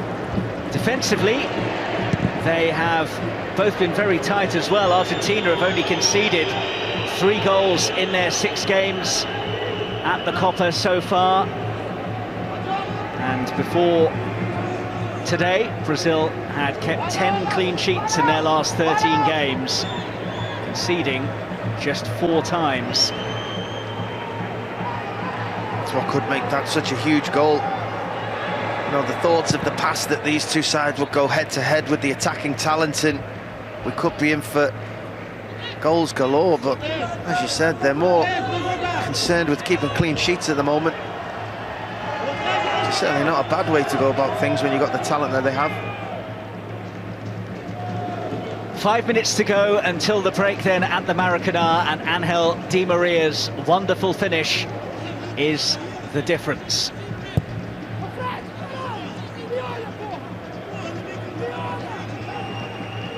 defensively they have both been very tight as well. Argentina have only conceded 3 goals in their 6 games at the Copa so far, and before today Brazil had kept 10 clean sheets in their last 13 games, conceding just 4 times. That's what could make that such a huge goal. You know, the thoughts of the past that these two sides would go head-to-head with the attacking talent, and we could be in for goals galore, but as you said, they're more concerned with keeping clean sheets at the moment. It's certainly not a bad way to go about things when you've got the talent that they have. 5 minutes to go until the break then at the Maracanã, and Angel Di Maria's wonderful finish is the difference.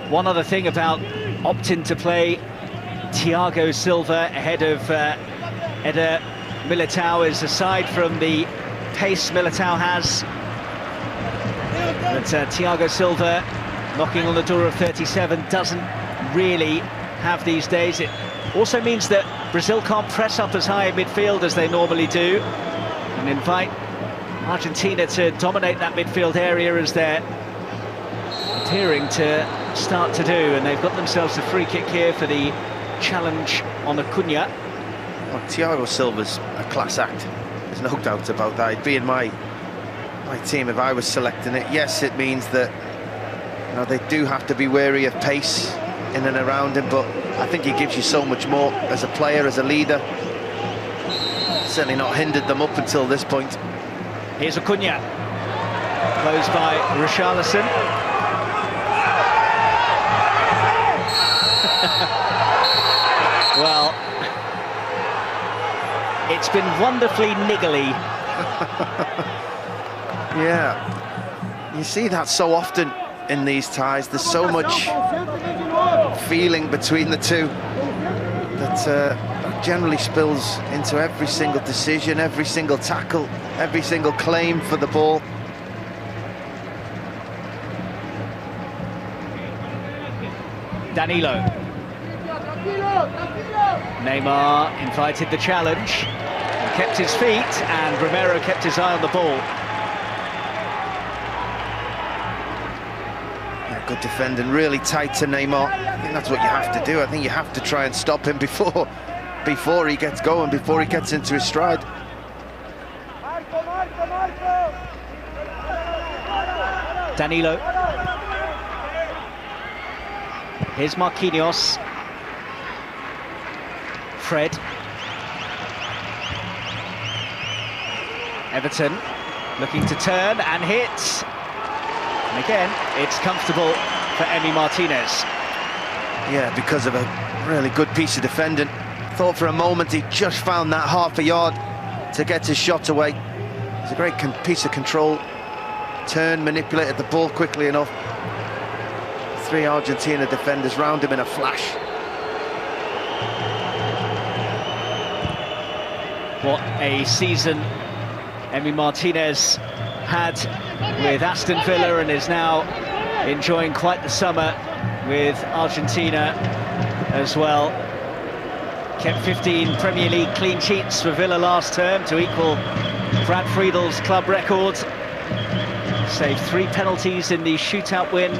One other thing about opting to play Thiago Silva ahead of Eder Militao is, aside from the pace Militao has, that Thiago Silva, knocking on the door of 37, doesn't really have these days. It also means that Brazil can't press up as high in midfield as they normally do, and invite Argentina to dominate that midfield area, as they're appearing to start to do. And they've got themselves a free kick here for the challenge on Acuna. Well, Thiago Silva's a class act, there's no doubt about that. He'd be in my team if I was selecting it. Yes, it means that, you know, they do have to be wary of pace in and around him, but I think he gives you so much more as a player, as a leader. Certainly not hindered them up until this point. Here's Acuna, closed by Richarlison. Well, it's been wonderfully niggly. Yeah, you see that so often in these ties. There's so much feeling between the two that generally spills into every single decision, every single tackle, every single claim for the ball. Danilo. Neymar invited the challenge, kept his feet, and Romero kept his eye on the ball. Yeah, good defending, really tight to Neymar. I think that's what you have to do. I think you have to try and stop him before he gets going, before he gets into his stride. Danilo. Here's Marquinhos. Fred. Everton looking to turn and hit. And again, it's comfortable for Emi Martinez. Yeah, because of a really good piece of defending. Thought for a moment he just found that half a yard to get his shot away. It's a great piece of control. Turn, manipulated the ball quickly enough. 3 Argentina defenders round him in a flash. What a season Emi Martinez had with Aston Villa, and is now enjoying quite the summer with Argentina as well. Kept 15 Premier League clean sheets for Villa last term to equal Brad Friedel's club record. Saved 3 penalties in the shootout win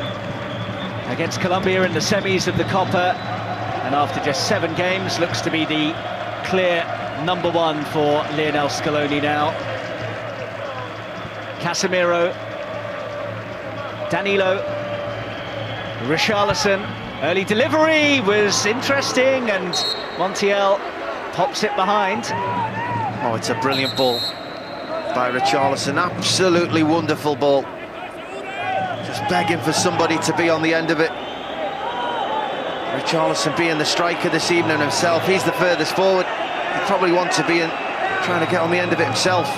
against Colombia in the semis of the Copa, and after just 7 games looks to be the clear #1 for Lionel Scaloni now. Casemiro, Danilo, Richarlison. Early delivery was interesting, and Montiel pops it behind. Oh, it's a brilliant ball by Richarlison. Absolutely wonderful ball. Just begging for somebody to be on the end of it. Richarlison being the striker this evening himself, he's the furthest forward. He'd probably want to be trying to get on the end of it himself.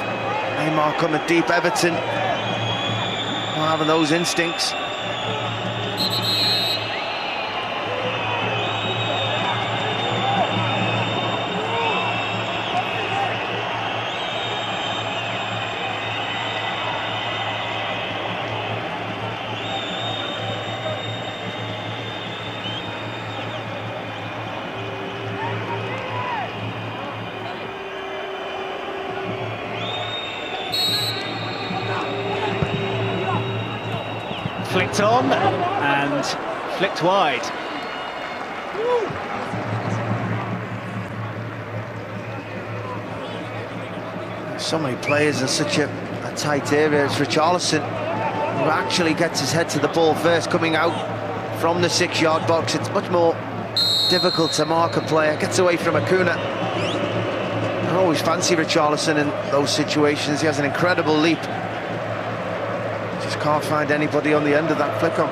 Neymar coming deep, Everton not having those instincts. Flicked on and flicked wide. So many players in such a tight area. It's Richarlison who actually gets his head to the ball first, coming out from the 6-yard box. It's much more difficult to mark a player. Gets away from Acuna. I always fancy Richarlison in those situations. He has an incredible leap. Just can't find anybody on the end of that flick on.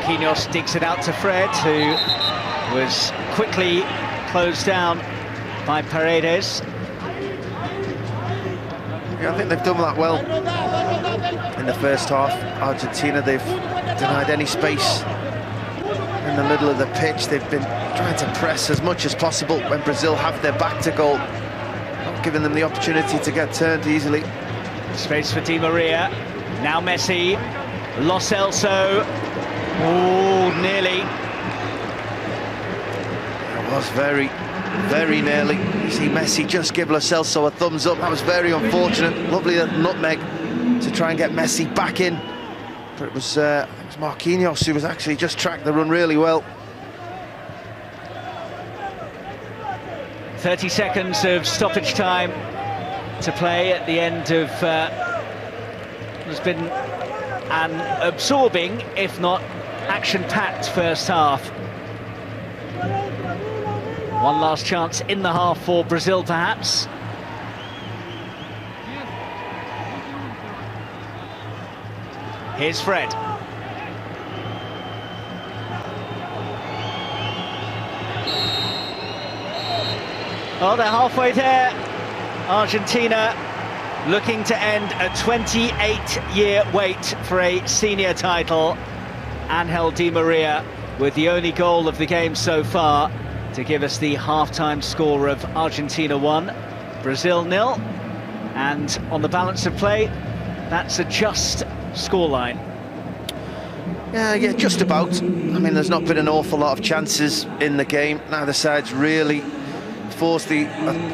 Marquinhos digs it out to Fred, who was quickly closed down by Paredes. Yeah, I think they've done that well in the first half. Argentina, they've denied any space in the middle of the pitch. They've been trying to press as much as possible when Brazil have their back to goal, not giving them the opportunity to get turned easily. Space for Di Maria. Now Messi. Lo Celso. Oh, nearly. It was very, very nearly. You see Messi just give Lo Celso a thumbs up. That was very unfortunate. Lovely nutmeg to try and get Messi back in. But it was Marquinhos who was actually just tracked the run really well. 30 seconds of stoppage time to play at the end of there's been an absorbing, if not action-packed first half. One last chance in the half for Brazil, perhaps. Here's Fred. Oh, they're halfway there. Argentina looking to end a 28-year wait for a senior title. Angel Di Maria with the only goal of the game so far to give us the half-time score of Argentina 1, Brazil 0. And on the balance of play, that's a just scoreline. Yeah, just about. I mean, there's not been an awful lot of chances in the game. Neither side's really forced the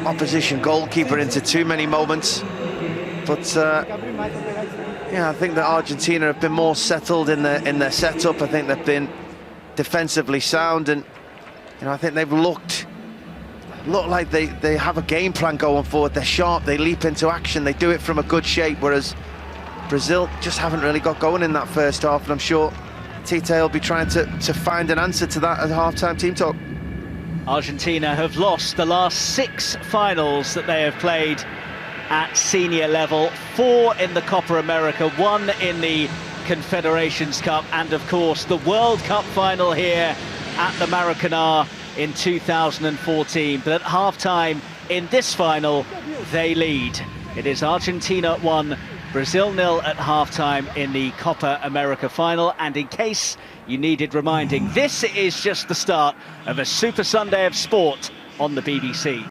opposition goalkeeper into too many moments. But yeah, I think that Argentina have been more settled in their setup. I think they've been defensively sound, and I think they've looked like they have a game plan going forward. They're sharp, they leap into action, they do it from a good shape, whereas Brazil just haven't really got going in that first half, and I'm sure Tite will be trying to find an answer to that at half-time team talk. Argentina have lost the last 6 finals that they have played at senior level, 4 in the Copa America, 1 in the Confederations Cup, and of course the World Cup final here at the Maracanã in 2014. But at half-time in this final, they lead. It is Argentina 1, Brazil 0 at half-time in the Copa America final. And in case you needed reminding, this is just the start of a Super Sunday of sport on the BBC.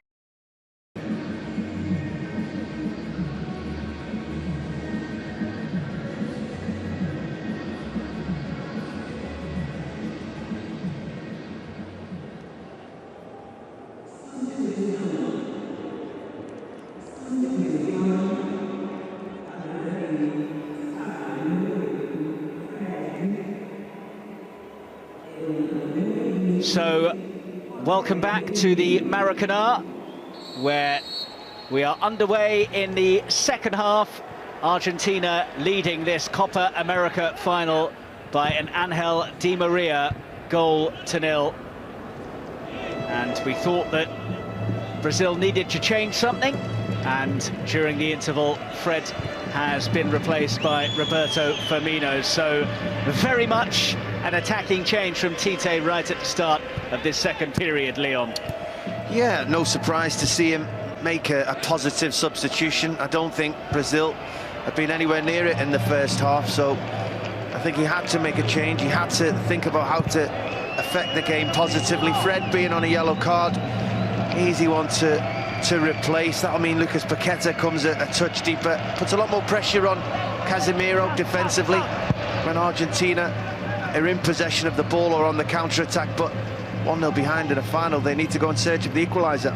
So, welcome back to the Maracanã, where we are underway in the second half. Argentina leading this Copa America final by an Angel Di Maria goal to 0. And we thought that Brazil needed to change something, and during the interval, Fred has been replaced by Roberto Firmino. So very much an attacking change from Tite right at the start of this second period, Leon. Yeah, no surprise to see him make a positive substitution. I don't think Brazil have been anywhere near it in the first half, so I think he had to make a change. He had to think about how to affect the game positively. Fred being on a yellow card, easy one to replace. That'll mean Lucas Paqueta comes a touch deeper, puts a lot more pressure on Casemiro defensively when Argentina are in possession of the ball or on the counter-attack. But 1-0 behind in a final, they need to go in search of the equaliser.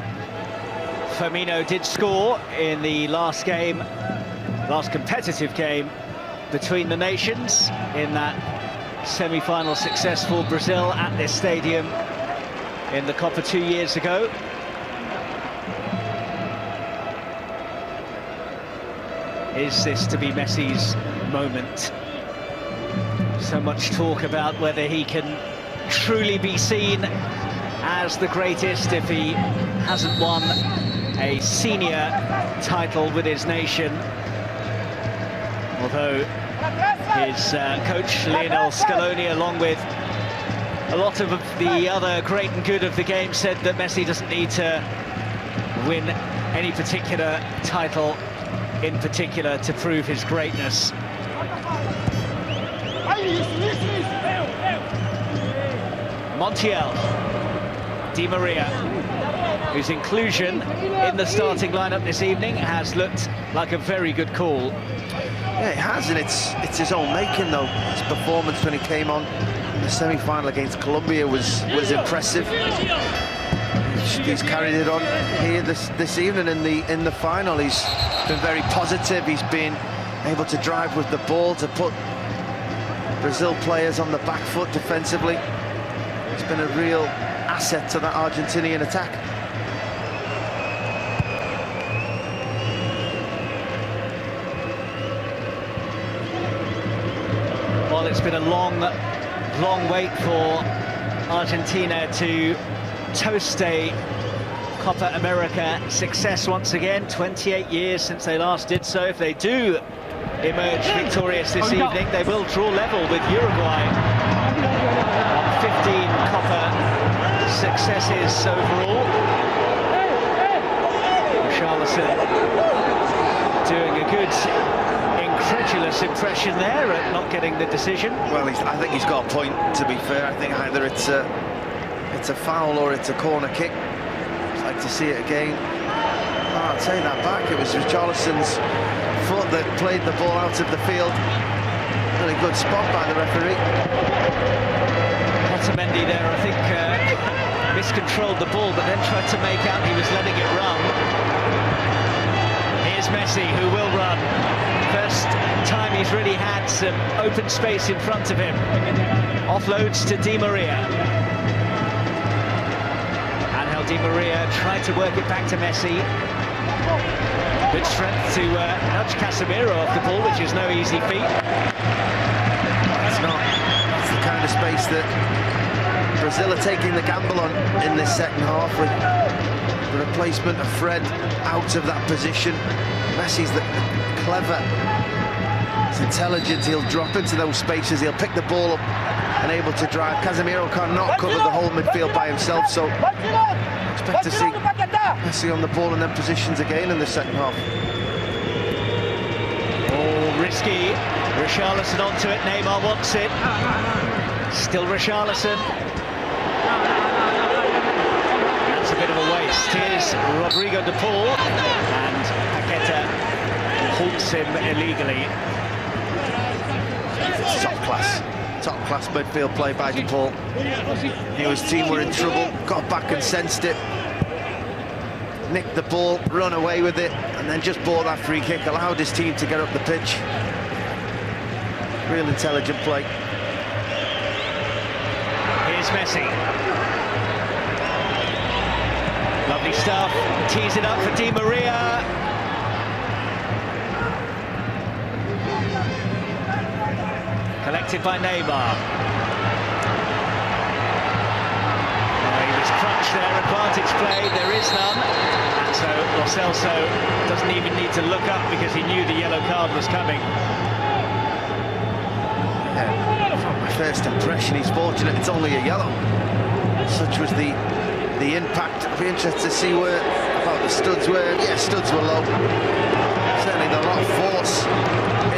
Firmino did score in the last competitive game between the nations in that semi-final success for Brazil at this stadium in the Copa 2 years ago. Is this to be Messi's moment? So much talk about whether he can truly be seen as the greatest if he hasn't won a senior title with his nation. Although his coach Lionel Scaloni, along with a lot of the other great and good of the game, said that Messi doesn't need to win any particular title in particular to prove his greatness. Montiel, Di Maria, whose inclusion in the starting lineup this evening has looked like a very good call. Yeah, it has, and it's his own making though. His performance when he came on in the semi-final against Colombia was impressive. He's carried it on here this evening in the final. He's been very positive. He's been able to drive with the ball to put Brazil players on the back foot defensively. He's been a real asset to that Argentinian attack. Well, it's been a long wait for Argentina to toast a Copa America success once again. 28 years since they last did so. If they do emerge victorious this evening, they will draw level with Uruguay on 15 Copa successes overall. Richarlison doing a good incredulous impression there at not getting the decision. Well, I think he's got a point, to be fair. I think either it's a foul or it's a corner kick. I'd like to see it again. Oh, I'll take that back. It was Richarlison's foot that played the ball out of the field. Really good spot by the referee. Otamendi there, I think, miscontrolled the ball, but then tried to make out he was letting it run. Here's Messi, who will run. First time he's really had some open space in front of him. Offloads to Di Maria. Angel Di Maria tried to work it back to Messi. Good strength to nudge Casemiro off the ball, which is no easy feat. It's not. That's the kind of space that Brazil are taking the gamble on in this second half, with the replacement of Fred out of that position. Messi's clever, he's intelligent, he'll drop into those spaces, he'll pick the ball up and able to drive. Casemiro cannot cover the whole midfield by himself, so expect to see Messi on the ball in them positions again in the second half. Oh, risky. Richarlison onto it, Neymar wants it. Still Richarlison. That's a bit of a waste. Here's Rodrigo de Paul, and Paqueta halts him illegally. It's top class midfield play by de Paul. He knew his team were in trouble, got back and sensed it, nicked the ball, run away with it, and then just bought that free kick, allowed his team to get up the pitch. Real intelligent play. Here's Messi. Lovely stuff. Tees it up for Di Maria. Collected by Neymar. He was crunched there, advantage play, there is none. And so Lo Celso doesn't even need to look up because he knew the yellow card was coming. From my first impression, he's fortunate it's only a yellow. Such was the impact. I'd be interested to see about the studs were. Yeah, studs were low. Certainly a lot of force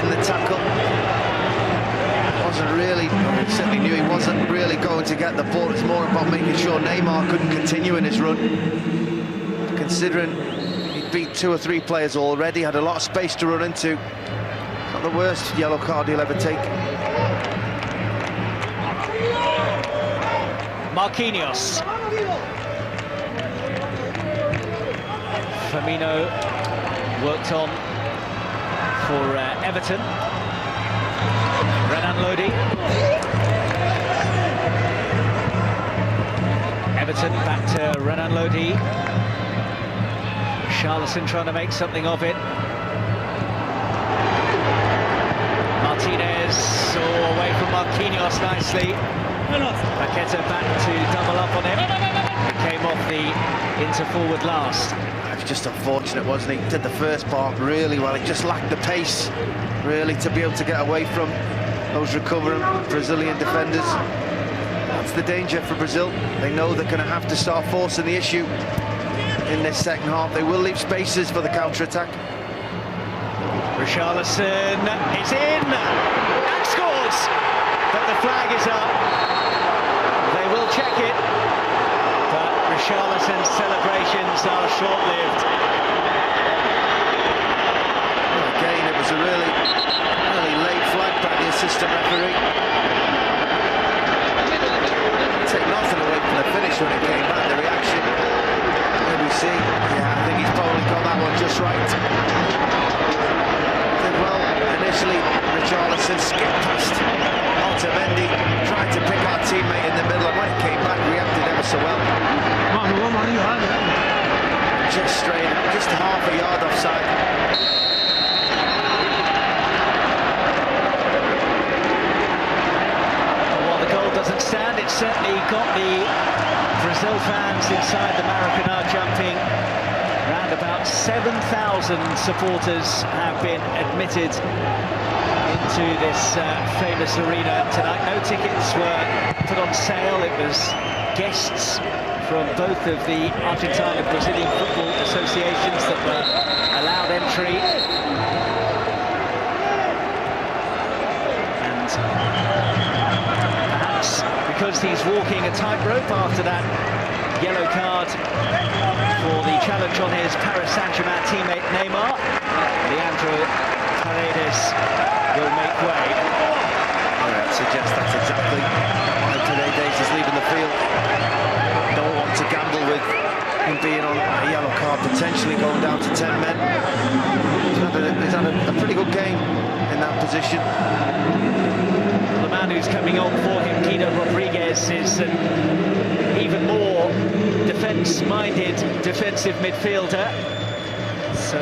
in the tackle. Wasn't really, he certainly knew he wasn't really going to get the ball. It's more about making sure Neymar couldn't continue in his run. Considering he'd beat 2 or 3 players already, had a lot of space to run into. Not the worst yellow card he'll ever take. Marquinhos. Firmino worked on for Everton. Renan Lodi. Everton back to Renan Lodi. Richarlison trying to make something of it. Martinez away from Marquinhos nicely. Paqueta back to double up on him. He came off the into-forward last. I was just unfortunate, wasn't he? Did the first part really well. He just lacked the pace, really, to be able to get away from those recovering Brazilian defenders. That's the danger for Brazil. They know they're going to have to start forcing the issue in this second half. They will leave spaces for the counter-attack. Richarlison is in and scores, but the flag is up. They will check it, but Richarlison's celebrations are short-lived. Well, again, it was a really late flag by the assistant referee. Take nothing away from the finish when it came back, the reaction. Here we see, yeah, I think he's probably got that one just right. Did well initially, Richarlison skipped past Otamendi, tried to pick our teammate in the middle, and when it came back, reacted ever so well. Just straight, just half a yard offside. Doesn't stand. It certainly got the Brazil fans inside the Maracanã jumping. Around about 7,000 supporters have been admitted into this famous arena tonight. No tickets were put on sale. It was guests from both of the Argentine and Brazilian football associations that were allowed entry. Because he's walking a tightrope after that yellow card for the challenge on his Paris Saint-Germain teammate Neymar, Leandro Paredes will make way. I would suggest that's exactly why Paredes is leaving the field. Don't want to gamble with him being on a yellow card, potentially going down to 10 men. He's had a pretty good game in that position. The man who's coming on for him, Guido Rodriguez, is an even more defence-minded defensive midfielder. So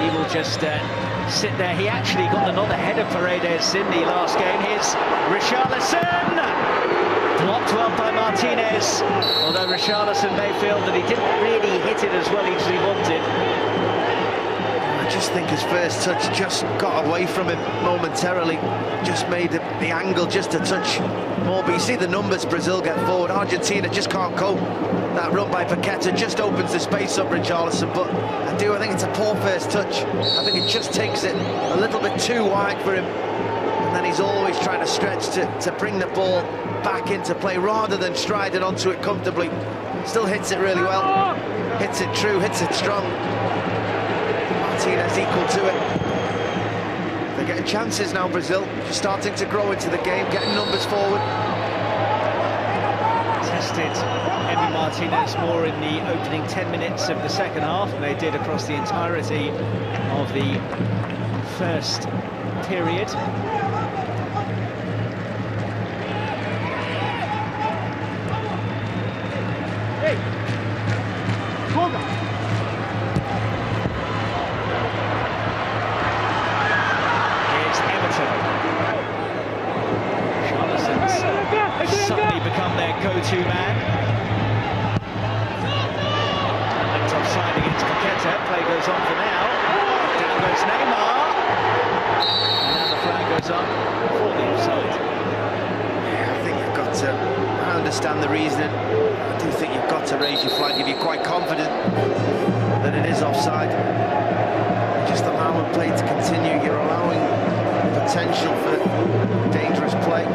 he will just sit there. He actually got another header, Paredes, in the last game. Here's Richarlison! Blocked well by Martinez, although Richarlison may feel that he didn't really hit it as well as he wanted. I just think his first touch just got away from him momentarily, just made the angle just a touch more. But you see the numbers Brazil get forward. Argentina just can't cope. That run by Paqueta just opens the space up Richarlison, but I think it's a poor first touch. I think it just takes it a little bit too wide for him, and then he's always trying to stretch to bring the ball back into play rather than striding onto it comfortably. Still hits it really well, hits it true, hits it strong. Martinez equal to it. They're getting chances now, Brazil, just starting to grow into the game, getting numbers forward. Tested Emi Martinez more in the opening 10 minutes of the second half, and they did across the entirety of the first period. Hey, Copa. Suddenly become their go-to man. And offside against Paqueta. Play goes on for now. Down goes Neymar. And now the flag goes up for the offside. Yeah, I think you've got to. I understand the reasoning. I do think you've got to raise your flag if you're quite confident that it is offside. Just allowing play to continue. You're allowing potential for dangerous play.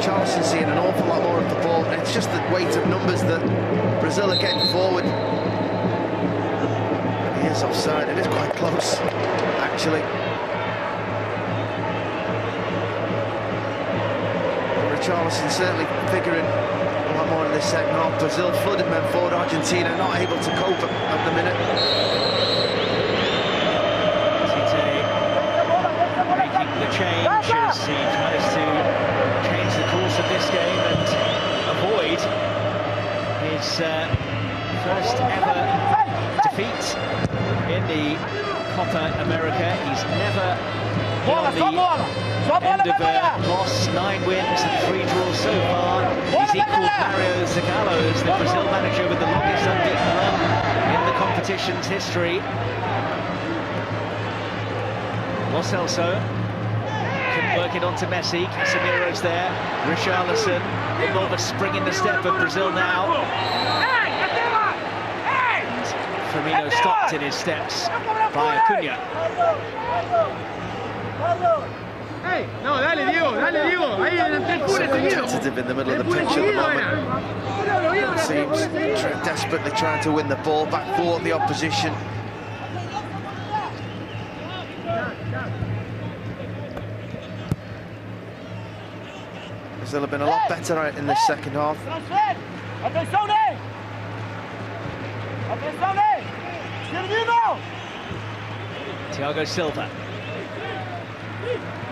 Richarlison seeing an awful lot more of the ball. It's just the weight of numbers that Brazil are getting forward. He is offside. It is quite close, actually. Richarlison certainly figuring a lot more in this second half. Brazil flooded men forward. Argentina not able to cope at the minute. Making the change as he tries to change the course of this game and avoid his first ever defeat in the Copa America. He's never been on the end of a loss. 9 wins and 3 draws so far. He's equalled Mario Zagallo as the Brazil manager with the longest unbeaten run in the competition's history. Lo Celso couldn't work it onto Messi. Casemiro's there. Richarlison, a bit more of a spring in the step of Brazil now. And Firmino stopped in his steps by Acuna. Hey, no, dale Diego, ahí Competitive in the middle of the pitch at the moment. Seems desperately trying to win the ball back for the opposition. Brazil have been a lot better in the second half. Thiago Silva.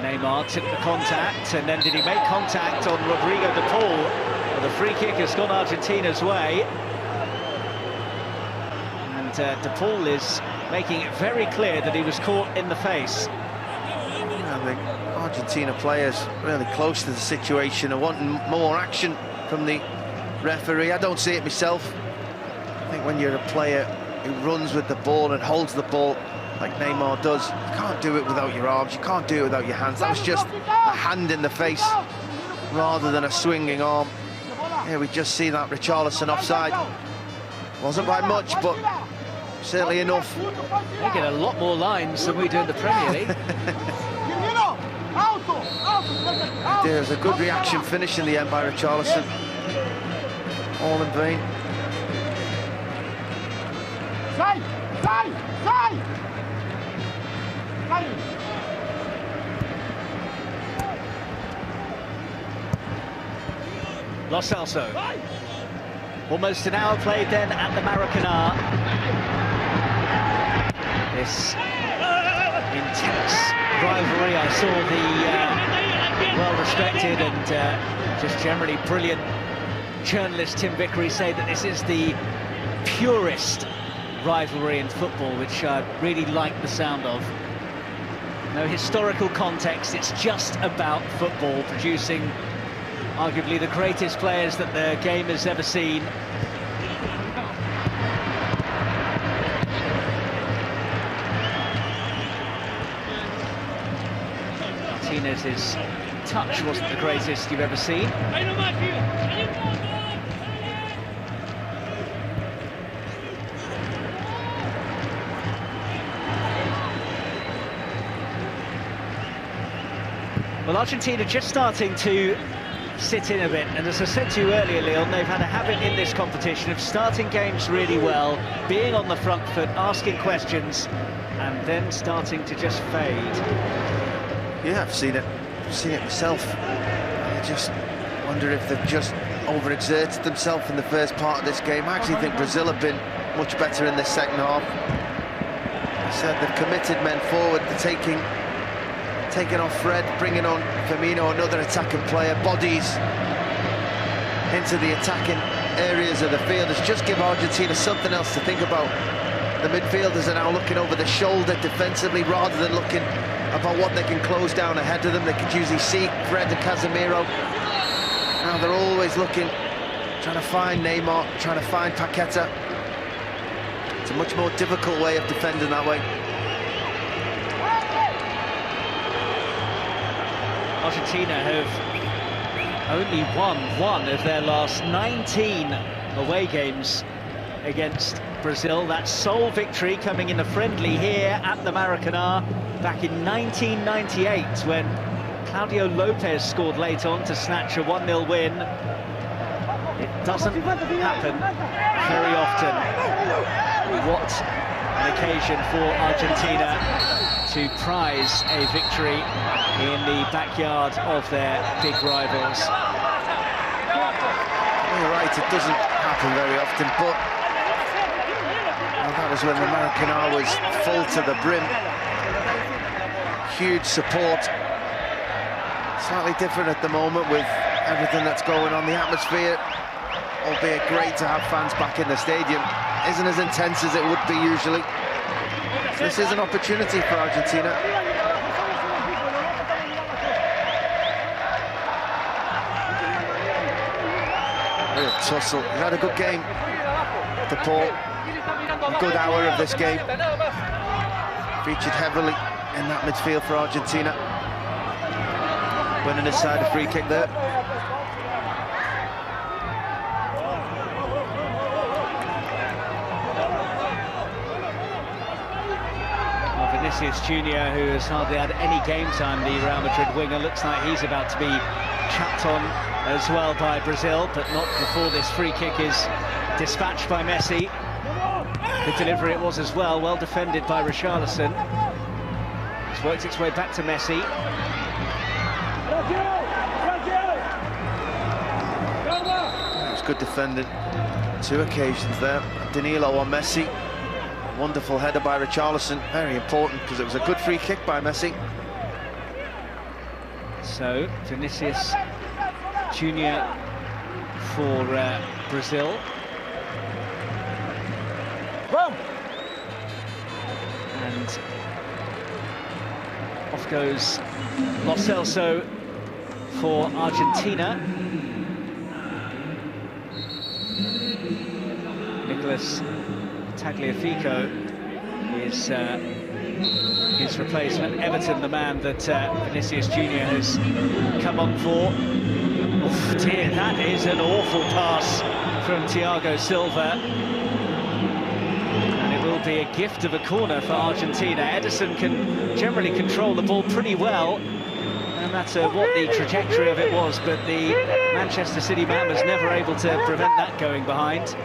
Neymar took the contact, and then did he make contact on Rodrigo de Paul? Well, the free kick has gone Argentina's way. And de Paul is making it very clear that he was caught in the face. And the Argentina players really close to the situation and wanting more action from the referee. I don't see it myself. I think when you're a player who runs with the ball and holds the ball like Neymar does, you can't do it without your arms, you can't do it without your hands. That was just a hand in the face rather than a swinging arm. Here we just see that Richarlison offside. Wasn't by much, but certainly enough. They get a lot more lines than we do in the Premier League. There's a good reaction finish in the end by Richarlison. All in vain. Lo Celso. Almost an hour played then at the Maracanã. This intense rivalry. I saw the well-respected and just generally brilliant journalist Tim Vickery say that this is the purest rivalry in football, which I really like the sound of. No historical context, it's just about football, producing arguably the greatest players that the game has ever seen. Martinez's touch wasn't the greatest you've ever seen. Well, Argentina just starting to sit in a bit, and as I said to you earlier, Leon, they've had a habit in this competition of starting games really well, being on the front foot, asking questions, and then starting to just fade. Yeah, I've seen it myself. I just wonder if they've just overexerted themselves in the first part of this game. I actually think Brazil have been much better in this second half. I said they've committed men forward, they're taking off Fred, bringing on Firmino, another attacking player, bodies into the attacking areas of the field. It's just give Argentina something else to think about. The midfielders are now looking over the shoulder defensively rather than looking about what they can close down ahead of them. They could usually see Fred and Casemiro. Now they're always looking, trying to find Neymar, trying to find Paqueta. It's a much more difficult way of defending that way. Argentina have only won one of their last 19 away games against Brazil. That sole victory coming in a friendly here at the Maracanã back in 1998 when Claudio Lopez scored late on to snatch a 1-0 win. It doesn't happen very often. What an occasion for Argentina to prize a victory in the backyard of their big rivals. You're right, it doesn't happen very often, but well, that was when the Maracanã was full to the brim. Huge support. Slightly different at the moment with everything that's going on. The atmosphere, albeit great to have fans back in the stadium, isn't as intense as it would be usually. So this is an opportunity for Argentina. Real tussle. He's had a good game, the Paul. A good hour of this game. Featured heavily in that midfield for Argentina. Winning his side a free kick there. Vinicius Junior, who has hardly had any game time, the Real Madrid winger, looks like he's about to be chapped on as well by Brazil, but not before this free kick is dispatched by Messi. Good delivery it was as well, well defended by Richarlison. It's worked its way back to Messi. It was good defending, 2 occasions there. Danilo on Messi. Wonderful header by Richarlison, very important because it was a good free kick by Messi. So, Vinicius Junior for Brazil. And off goes Lo Celso for Argentina. Nicolas Tagliafico is his replacement. Everton, the man that Vinicius Junior has come on for. Oof, dear, that is an awful pass from Thiago Silva. And it will be a gift of a corner for Argentina. Ederson can generally control the ball pretty well, no matter what the trajectory of it was, but the Manchester City man was never able to prevent that going behind.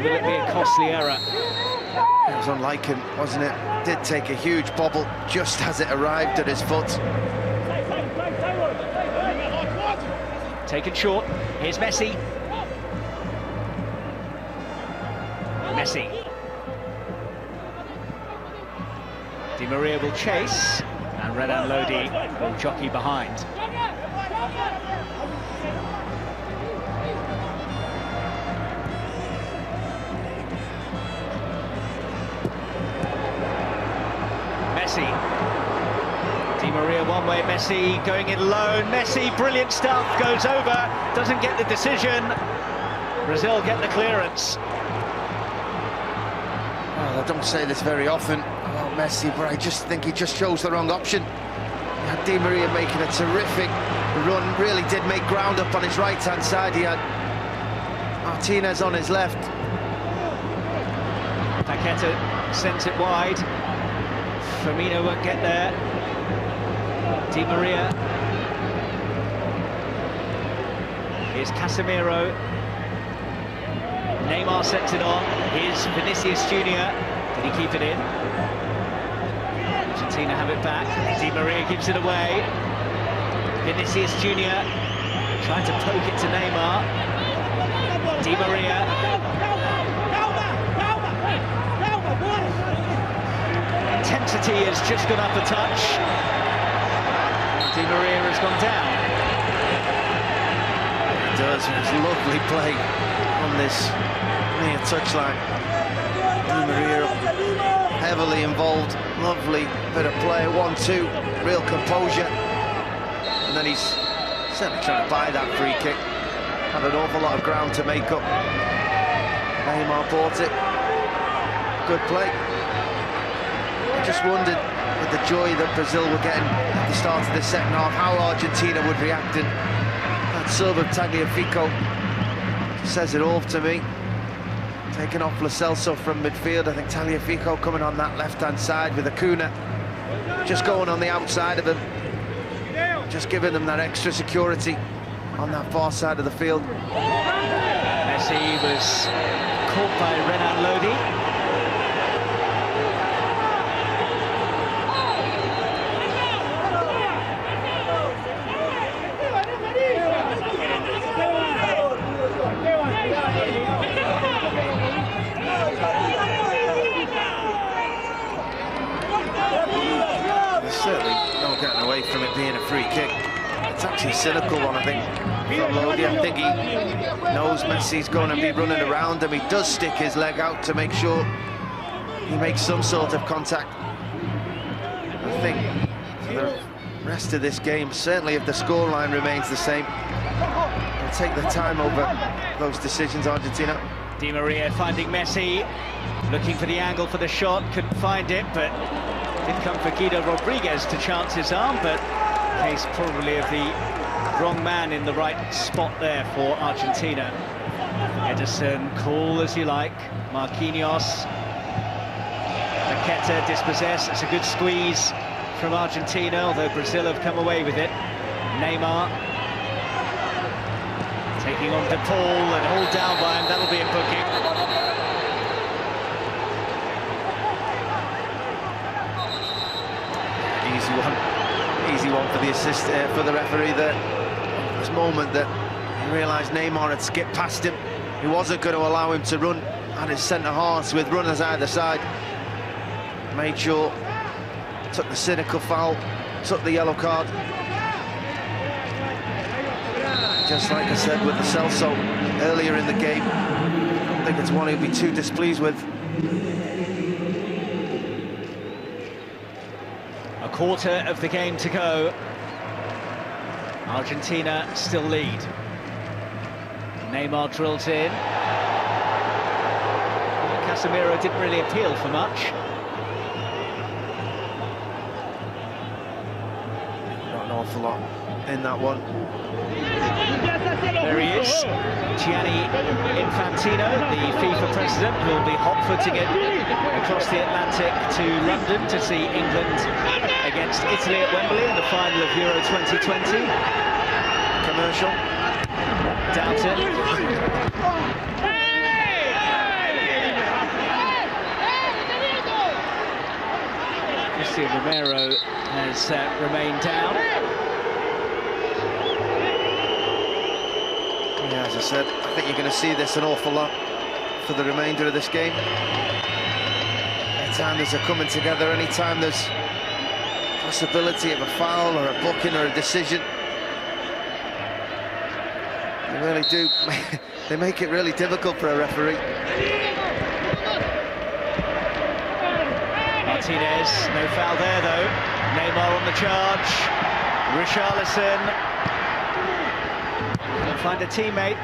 Will it be a costly error? It was unlike him, wasn't it? Did take a huge bobble just as it arrived at his foot. Taken short. Here's Messi. Messi. Di Maria will chase, and Renan Lodi will jockey behind. Messi. Di Maria one way, Messi going in low. Messi, brilliant stuff, goes over, doesn't get the decision. Brazil get the clearance. Well, I don't say this very often about Messi, but I just think he just chose the wrong option. He had Di Maria making a terrific run, really did make ground up on his right-hand side. He had Martinez on his left. Paqueta sends it wide. Firmino won't get there. Di Maria. Here's Casemiro. Neymar sends it on. Here's Vinicius Junior. Did he keep it in? Argentina have it back. Di Maria gives it away. Vinicius Junior trying to poke it to Neymar. Di Maria. Intensity has just gone up a touch. Di Maria has gone down. It does. It's lovely play on this near touchline. Di Maria heavily involved. Lovely bit of play. 1-2. Real composure. And then he's certainly trying to buy that free kick. Had an awful lot of ground to make up. Neymar bought it. Good play. I just wondered, with the joy that Brazil were getting at the start of the second half, how Argentina would react. And that serve of Tagliafico says it all to me. Taking off Lo Celso from midfield. I think Tagliafico coming on that left-hand side with Acuna just going on the outside of him, just giving them that extra security on that far side of the field. Messi was caught by Renan Lodi. Certainly no getting away from it being a free kick. It's actually a cynical one, I think, from Lodi. I think he knows Messi's going to be running around him. He does stick his leg out to make sure he makes some sort of contact. I think for the rest of this game, certainly if the scoreline remains the same, They'll take the time over those decisions, Argentina. Di Maria finding Messi, looking for the angle for the shot, couldn't find it, but did come for Guido Rodriguez to chance his arm, but case probably of the wrong man in the right spot there for Argentina. Ederson, cool as you like. Marquinhos. Paqueta dispossessed. It's a good squeeze from Argentina, although Brazil have come away with it. Neymar taking on De Paul and hauled down by him. That'll be a booking. Easy one for the assist for the referee there. This moment that he realised Neymar had skipped past him. He wasn't going to allow him to run at his centre halves with runners either side. Made sure, took the cynical foul, took the yellow card. Just like I said with the Celso earlier in the game, I don't think it's one he'll be too displeased with. A quarter of the game to go. Argentina still lead. Neymar drills in. Casemiro didn't really appeal for much. Not an awful lot in that one. There he is, Gianni Infantino, the FIFA president, who will be hot-footing it across the Atlantic to London to see England against Italy at Wembley in the final of Euro 2020. Commercial. Doubt it. Christian Romero has remained down. Yeah, as I said, I think you're going to see this an awful lot for the remainder of this game. Anytime there's a coming together, anytime there's possibility of a foul or a booking or a decision, they really do. They make it really difficult for a referee. Martinez, no foul there though. Neymar on the charge. Richarlison. Can't find a teammate.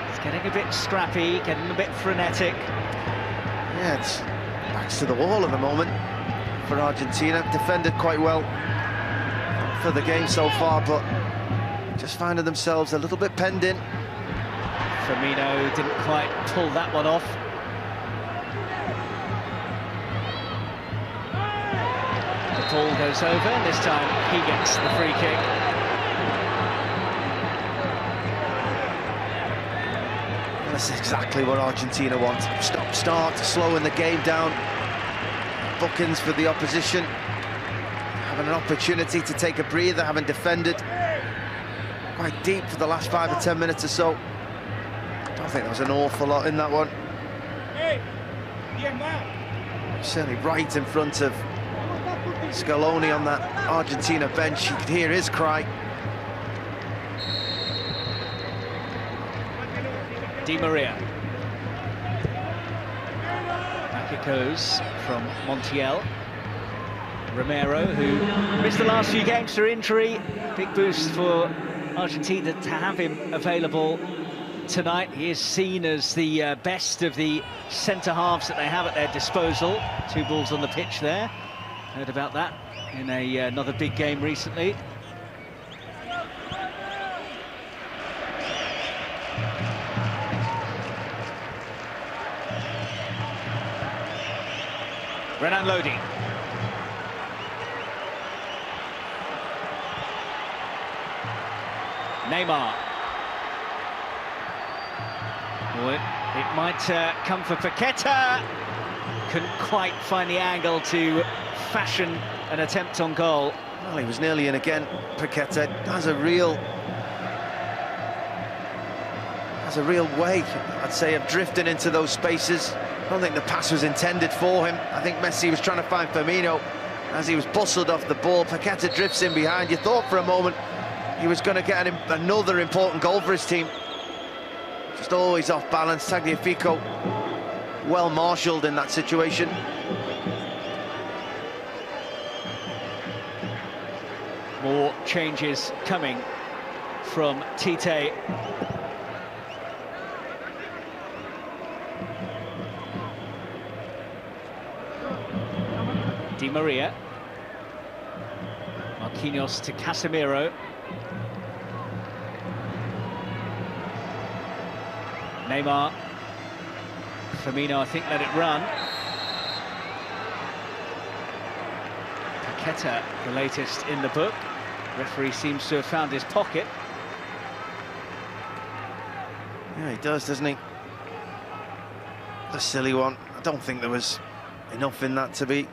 It's getting a bit scrappy, getting a bit frenetic. Yeah, it's backs to the wall at the moment for Argentina. Defended quite well for the game so far, but just finding themselves a little bit penned in. Firmino didn't quite pull that one off. The ball goes over, and this time he gets the free kick. That's exactly what Argentina want. Start slowing the game down. Bookings for the opposition. Having an opportunity to take a breather, having defended quite deep for the last 5 or 10 minutes or so. I don't think there was an awful lot in that one. Certainly right in front of Scaloni on that Argentina bench. You could hear his cry. Di Maria. Back it goes from Montiel. Romero, who missed the last few games through injury. Big boost for Argentina to have him available tonight. He is seen as the best of the centre-halves that they have at their disposal. 2 balls on the pitch there. Heard about that in another big game recently. Renan Lodi. Neymar. Well, it might come for Paqueta. Couldn't quite find the angle to fashion an attempt on goal. Well, he was nearly in again. Paqueta has a real way, I'd say, of drifting into those spaces. I don't think the pass was intended for him. I think Messi was trying to find Firmino as he was bustled off the ball. Paqueta drifts in behind. You thought for a moment he was going to get another important goal for his team. Just always off balance. Tagliafico well marshalled in that situation. More changes coming from Tite. Di Maria. Marquinhos to Casemiro. Neymar. Firmino, I think, let it run. Paqueta, the latest in the book. Referee seems to have found his pocket. Yeah, he does, doesn't he? The silly one. I don't think there was enough in that to be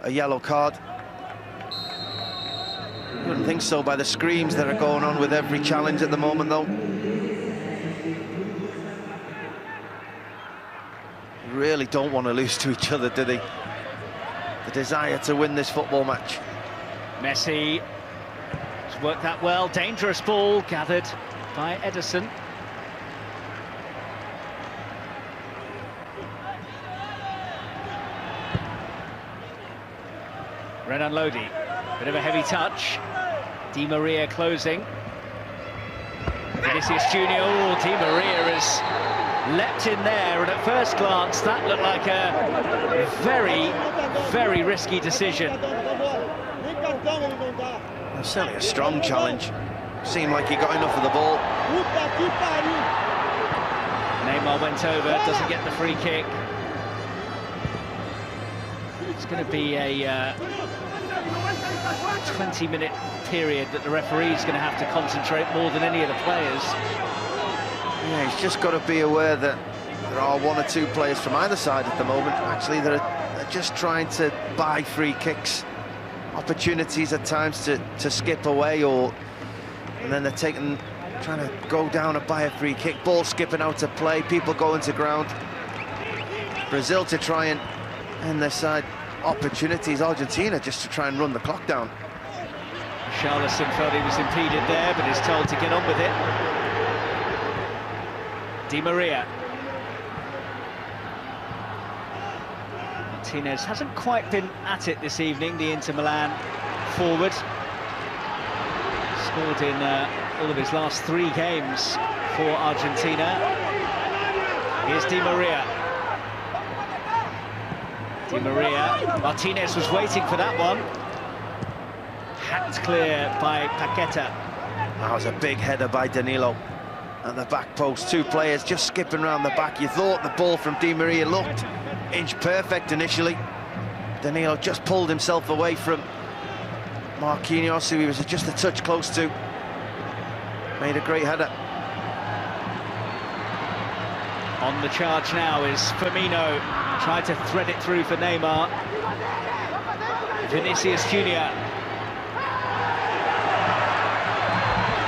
a yellow card. I wouldn't think so by the screams that are going on with every challenge at the moment, though. Really don't want to lose to each other, do they? The desire to win this football match. Messi has worked that well. Dangerous ball gathered by Ederson. Renan Lodi, bit of a heavy touch. Di Maria closing. Vinicius Junior. Oh, Di Maria has leapt in there, and at first glance that looked like a very, very risky decision. Certainly a strong challenge. Seemed like he got enough of the ball. Neymar went over, doesn't get the free kick. It's going to be a 20-minute period that the referee's going to have to concentrate more than any of the players. Yeah, he's just got to be aware that there are one or two players from either side at the moment, actually, that are just trying to buy free kicks, opportunities at times to skip away, and then they're trying to go down and buy a free kick, ball skipping out to play, people going to ground. Brazil to try and end their side opportunities, Argentina just to try and run the clock down. Charleston felt he was impeded there, but is told to get on with it. Di Maria. Martinez hasn't quite been at it this evening, the Inter Milan forward. Scored in all of his last 3 games for Argentina. Here's Di Maria. Di Maria. Martinez was waiting for that one. Hacked clear by Paqueta. That was a big header by Danilo at the back post. 2 players just skipping around the back. You thought the ball from Di Maria looked inch perfect initially. Danilo just pulled himself away from Marquinhos, who he was just a touch close to. Made a great header. On the charge now is Firmino. Tried to thread it through for Neymar. Vinicius Junior.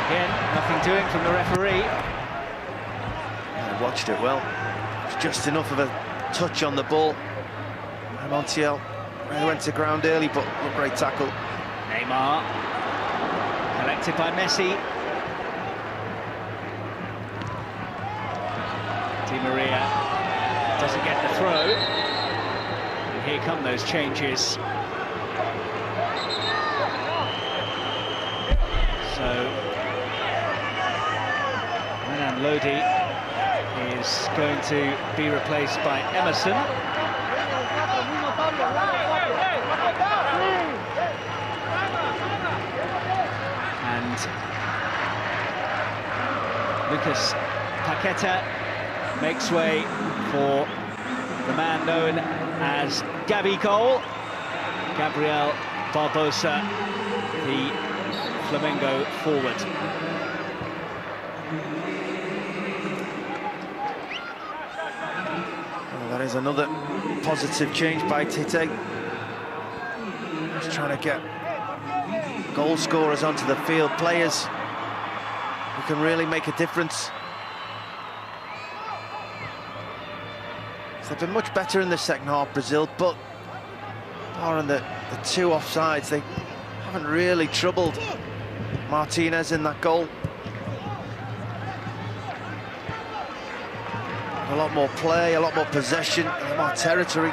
Again, nothing doing from the referee. I watched it well. It was just enough of a touch on the ball. And Montiel really went to ground early, but a great tackle. Neymar. Collected by Messi. Di Maria doesn't get the throw. And here come those changes. So Renan Lodi is going to be replaced by Emerson. And Lucas Paqueta makes way for the man known as Gabigol, Gabriel Barbosa, the Flamengo forward. Well, that is another positive change by Tite. Just trying to get goal scorers onto the field, players who can really make a difference. They've been much better in the second half, Brazil, but barring the 2 offsides, they haven't really troubled Martinez in that goal. A lot more play, a lot more possession, a lot more territory.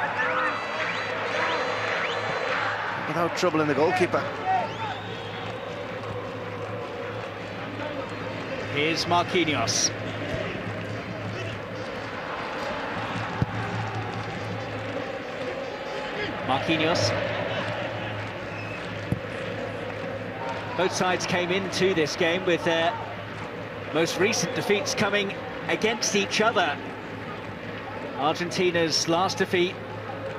Without troubling the goalkeeper. Here's Marquinhos. Both sides came into this game with their most recent defeats coming against each other. Argentina's last defeat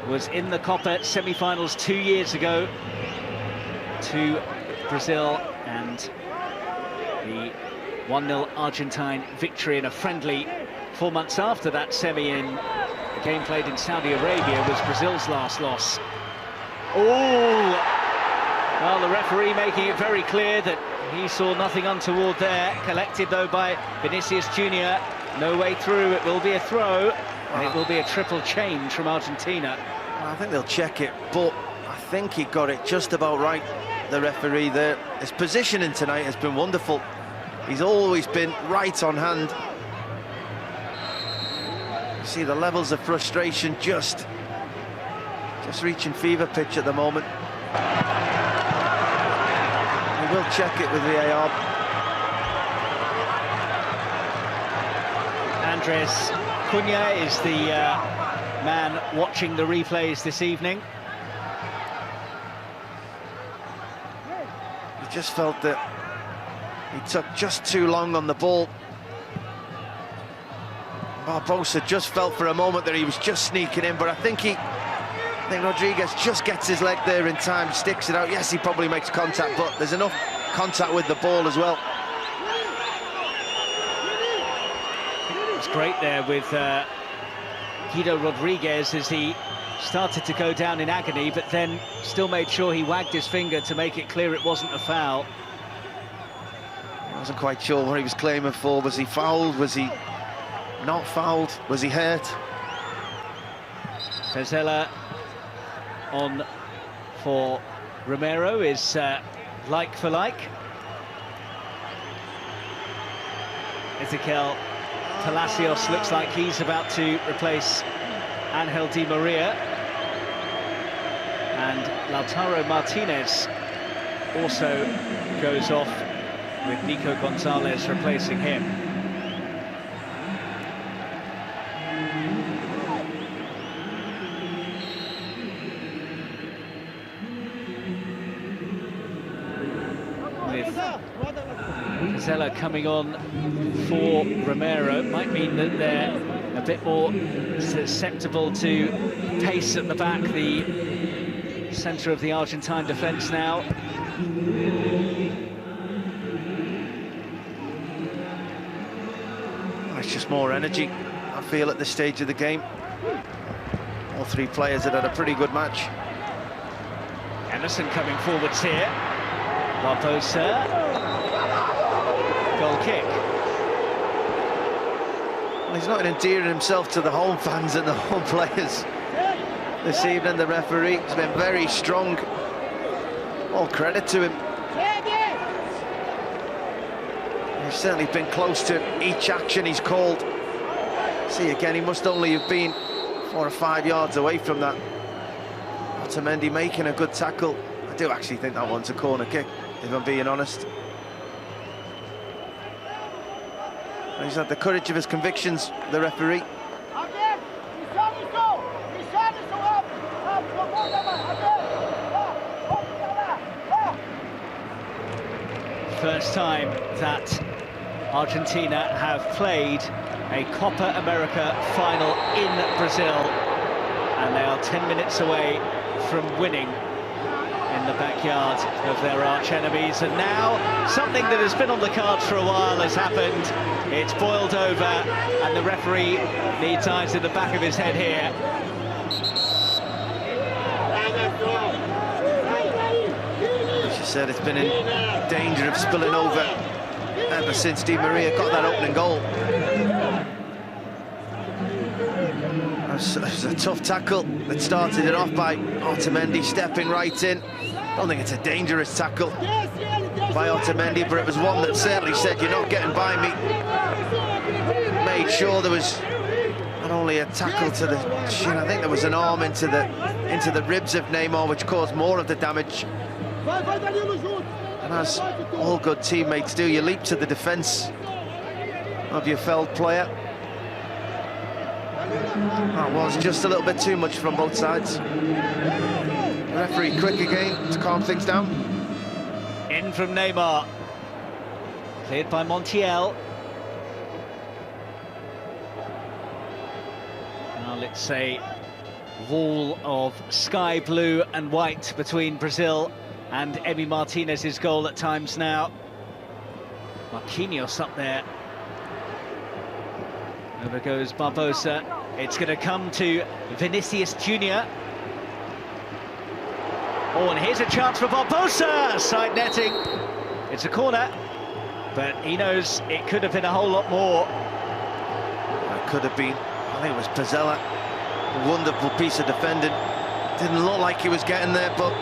was in the Copa semi-finals 2 years ago to Brazil, and the 1-0 Argentine victory in a friendly 4 months after that semi in a game played in Saudi Arabia was Brazil's last loss. Oh! Well, the referee making it very clear that he saw nothing untoward there. Collected, though, by Vinicius Junior. No way through. It will be a throw, and it will be a triple change from Argentina. I think they'll check it, but I think he got it just about right, the referee there. His positioning tonight has been wonderful. He's always been right on hand. You see the levels of frustration just reaching fever pitch at the moment. He will check it with VAR. Andres Cunha is the man watching the replays this evening. He just felt that he took just too long on the ball. Barbosa just felt for a moment that he was just sneaking in, but I think Rodriguez just gets his leg there in time, sticks it out. Yes, he probably makes contact, but there's enough contact with the ball as well. It's great there with Guido Rodriguez as he started to go down in agony, but then still made sure he wagged his finger to make it clear it wasn't a foul. I wasn't quite sure what he was claiming for. Was he fouled? Was he not fouled? Was he hurt? Pezzella on for Romero is like for like. Ezequiel Palacios looks like he's about to replace Angel Di Maria, and Lautaro Martinez also goes off with Nico Gonzalez replacing him. With Pezzella coming on for Romero, might mean that they're a bit more susceptible to pace at the back, the centre of the Argentine defence now. It's just more energy, I feel, at this stage of the game. All three players had a pretty good match. Emerson coming forwards here. Barbosa. Goal kick. Well, he's not endearing himself to the home fans and the home players this evening. The referee has been very strong. All credit to him. He's certainly been close to each action he's called. See, again, he must only have been 4 or 5 yards away from that. Otamendi making a good tackle. I do actually think that one's a corner kick, if I'm being honest. He's had the courage of his convictions, the referee. First time that Argentina have played a Copa America final in Brazil, and they are 10 minutes away from winning in the backyard of their arch enemies. And now something that has been on the cards for a while has happened. It's boiled over, and the referee needs eyes in the back of his head here. As you said, it's been in danger of spilling over ever since Di Maria got that opening goal. It was a tough tackle that started it off by Otamendi stepping right in. I don't think it's a dangerous tackle by Otamendi, but it was one that certainly said, you're not getting by me. Made sure there was not only a tackle to the chin, I think there was an arm into the ribs of Neymar, which caused more of the damage. And as all good teammates do, you leap to the defence of your felled player. That was just a little bit too much from both sides. The referee quick again to calm things down. In from Neymar. Cleared by Montiel. Now let's say wall of sky blue and white between Brazil and Emi Martinez's goal at times now. Marquinhos up there. Over goes Barbosa. It's going to come to Vinicius Junior. Oh, and here's a chance for Barbosa! Side netting. It's a corner, but he knows it could have been a whole lot more. It could have been. I think it was Pizzella. A wonderful piece of defending. Didn't look like he was getting there, but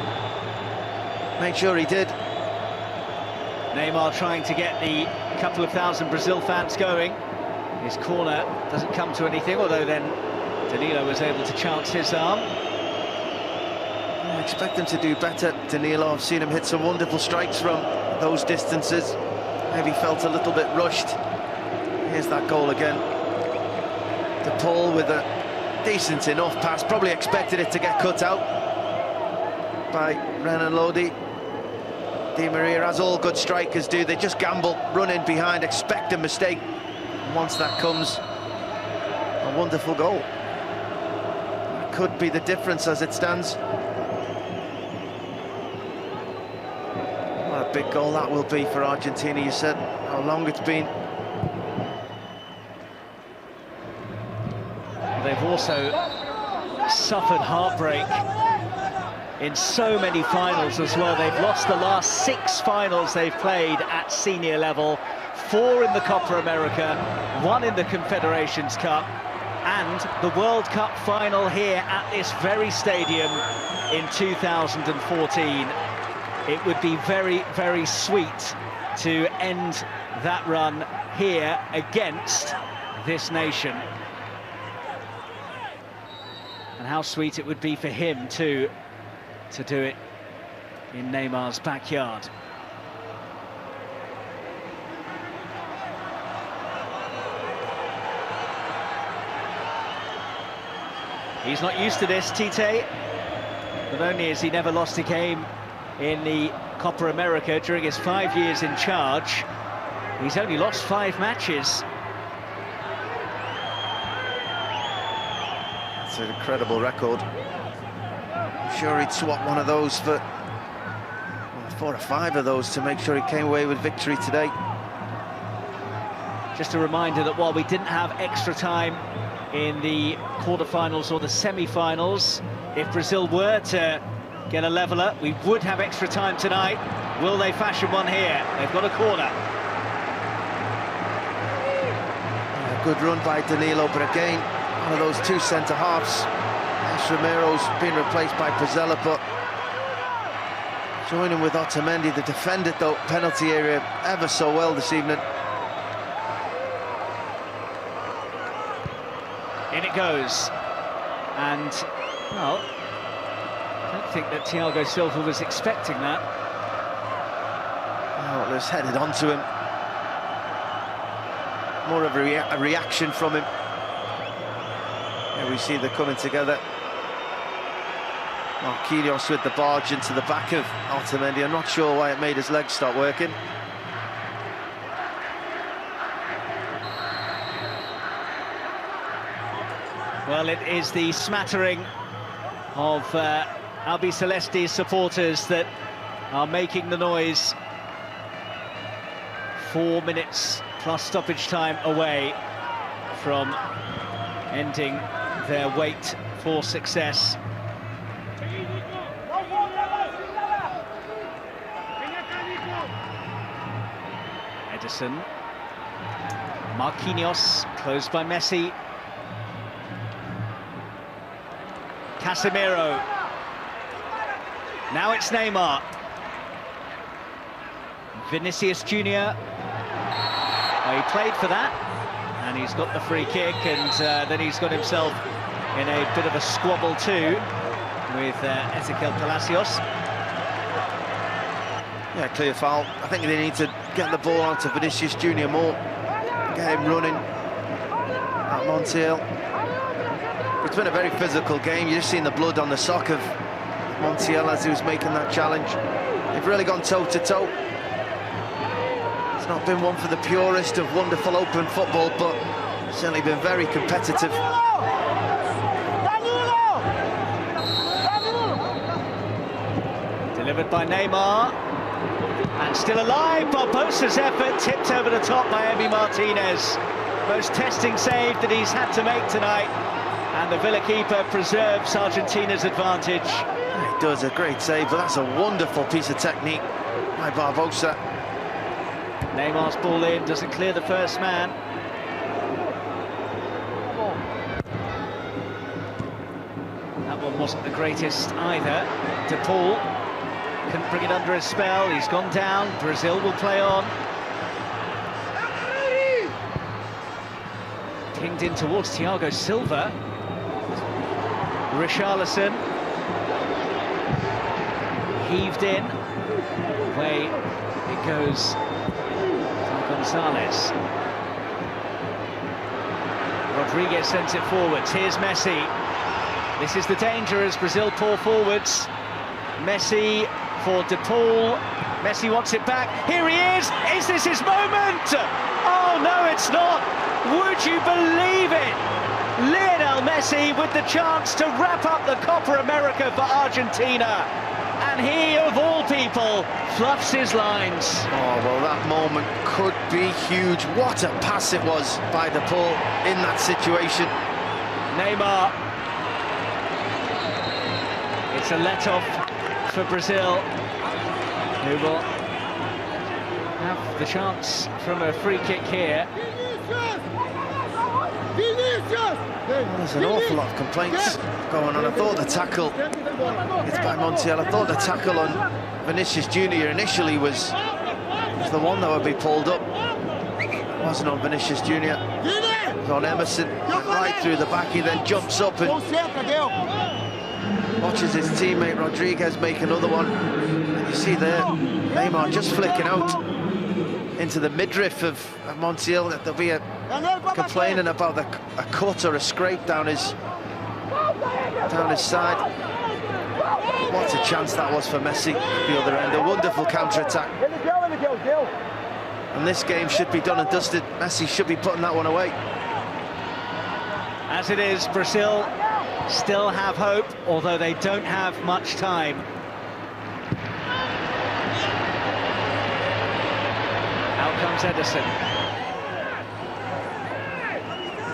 made sure he did. Neymar trying to get the couple of thousand Brazil fans going. His corner doesn't come to anything, although then Danilo was able to chance his arm. I expect him to do better, Danilo. I've seen him hit some wonderful strikes from those distances. Maybe felt a little bit rushed. Here's that goal again. De Paul with a decent enough pass. Probably expected it to get cut out by Renan Lodi. Di Maria, as all good strikers do, they just gamble, run in behind, expect a mistake. And once that comes, a wonderful goal. It could be the difference as it stands. What a big goal that will be for Argentina. You said how long it's been. They've also suffered heartbreak in so many finals as well. They've lost the last 6 finals they've played at senior level, 4 in the Copa America, 1 in the Confederations Cup, and the World Cup final here at this very stadium in 2014. It would be very, very sweet to end that run here against this nation. And how sweet it would be for him too, to do it in Neymar's backyard. He's not used to this, Tite. Not only has he never lost a game in the Copa America during his 5 years in charge, he's only lost 5 matches. It's an incredible record. I'm sure he'd swap one of those for 4 or 5 of those to make sure he came away with victory today. Just a reminder that while we didn't have extra time in the quarterfinals or the semi-finals, if Brazil were to get a leveller, we would have extra time tonight. Will they fashion one here? They've got a corner. A good run by Danilo, but again, one of those 2 centre-halves. Romero's been replaced by Pizzella, but joining with Otamendi, the defended though penalty area ever so well this evening. In it goes, and well, I don't think that Thiago Silva was expecting that. Oh, it was headed onto him. More of a reaction from him. Here we see they're coming together. Marquinhos with the barge into the back of Otamendi. I'm not sure why it made his legs start working. Well, it is the smattering of Albiceleste's supporters that are making the noise. 4 minutes plus stoppage time away from ending their wait for success. Edison. Marquinhos, closed by Messi. Casemiro. Now it's Neymar. Vinicius Junior. Well, he played for that, and he's got the free kick, and then he's got himself in a bit of a squabble too with Ezequiel Palacios. Yeah, clear foul. I think they need to get the ball onto Vinicius Junior more. get him running at Montiel. It's been a very physical game. You've just seen the blood on the sock of Montiel as he was making that challenge. They've really gone toe-to-toe. It's not been one for the purist of wonderful open football, but certainly been very competitive. Delivered by Neymar. And still alive, Barbosa's effort tipped over the top by Emi Martinez. Most testing save that he's had to make tonight. And the Villa keeper preserves Argentina's advantage. He does a great save, but that's a wonderful piece of technique by Barbosa. Neymar's ball in, doesn't clear the first man. That one wasn't the greatest either. De Paul couldn't bring it under his spell. He's gone down. Brazil will play on. Pinged in towards Thiago Silva. Richarlison heaved in. Away it goes to Gonzalez. Rodriguez sends it forwards. Here's Messi. This is the danger as Brazil pour forwards. Messi for De Paul. Messi wants it back. Here he is. Is this his moment? Oh no, it's not. Would you believe it? Lionel Messi with the chance to wrap up the Copa America for Argentina. And he, of all people, fluffs his lines. Oh, well, that moment could be huge. What a pass it was by De Paul in that situation. Neymar. It's a let-off for Brazil, who will have the chance from a free kick here. There's an awful lot of complaints going on. I thought the tackle, it's by Montiel, I thought the tackle on Vinicius Jr. initially was the one that would be pulled up. It wasn't on Vinicius Jr. It was on Emerson, right through the back. He then jumps up and watches his teammate Rodriguez make another one. And you see there, Neymar just flicking out into the midriff of Montiel. That there'll be a complaining about a cut or a scrape down his side. What a chance that was for Messi at the other end. A wonderful counter-attack. And this game should be done and dusted. Messi should be putting that one away. As it is, Brazil still have hope, although they don't have much time. Out comes Ederson.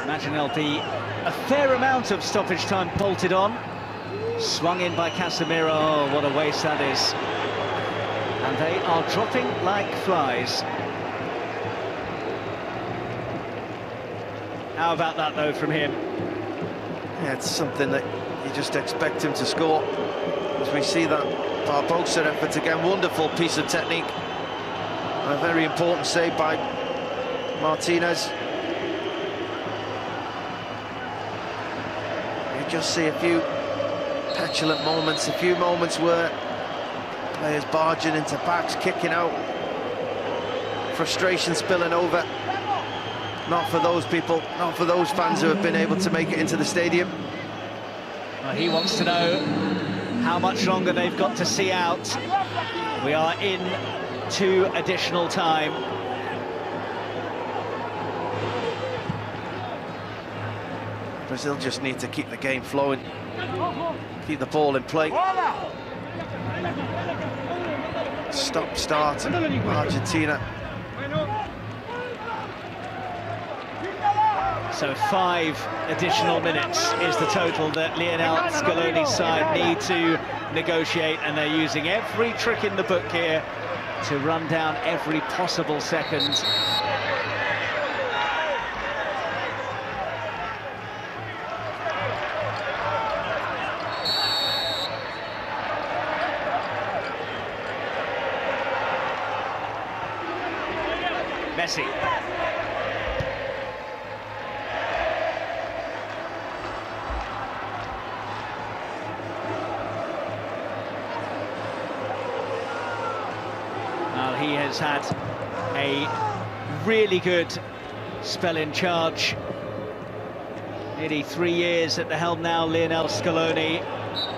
Imagine there'll be a fair amount of stoppage time bolted on. Swung in by Casemiro. Oh, what a waste that is. And they are dropping like flies. How about that, though, from him? Yeah, it's something that you just expect him to score. As we see that Barbosa effort again, wonderful piece of technique. A very important save by Martinez. You just see a few petulant moments, a few moments where players barging into backs, kicking out, frustration spilling over. Not for those people, not for those fans who have been able to make it into the stadium. Well, he wants to know how much longer they've got to see out. We are in to additional time. Brazil just need to keep the game flowing, keep the ball in play. Stop, start, Argentina. So 5 additional minutes is the total that Lionel Scaloni's side need to negotiate, and they're using every trick in the book here to run down every possible second. Messi. Well, he has had a really good spell in charge. Nearly 3 years at the helm now, Lionel Scaloni,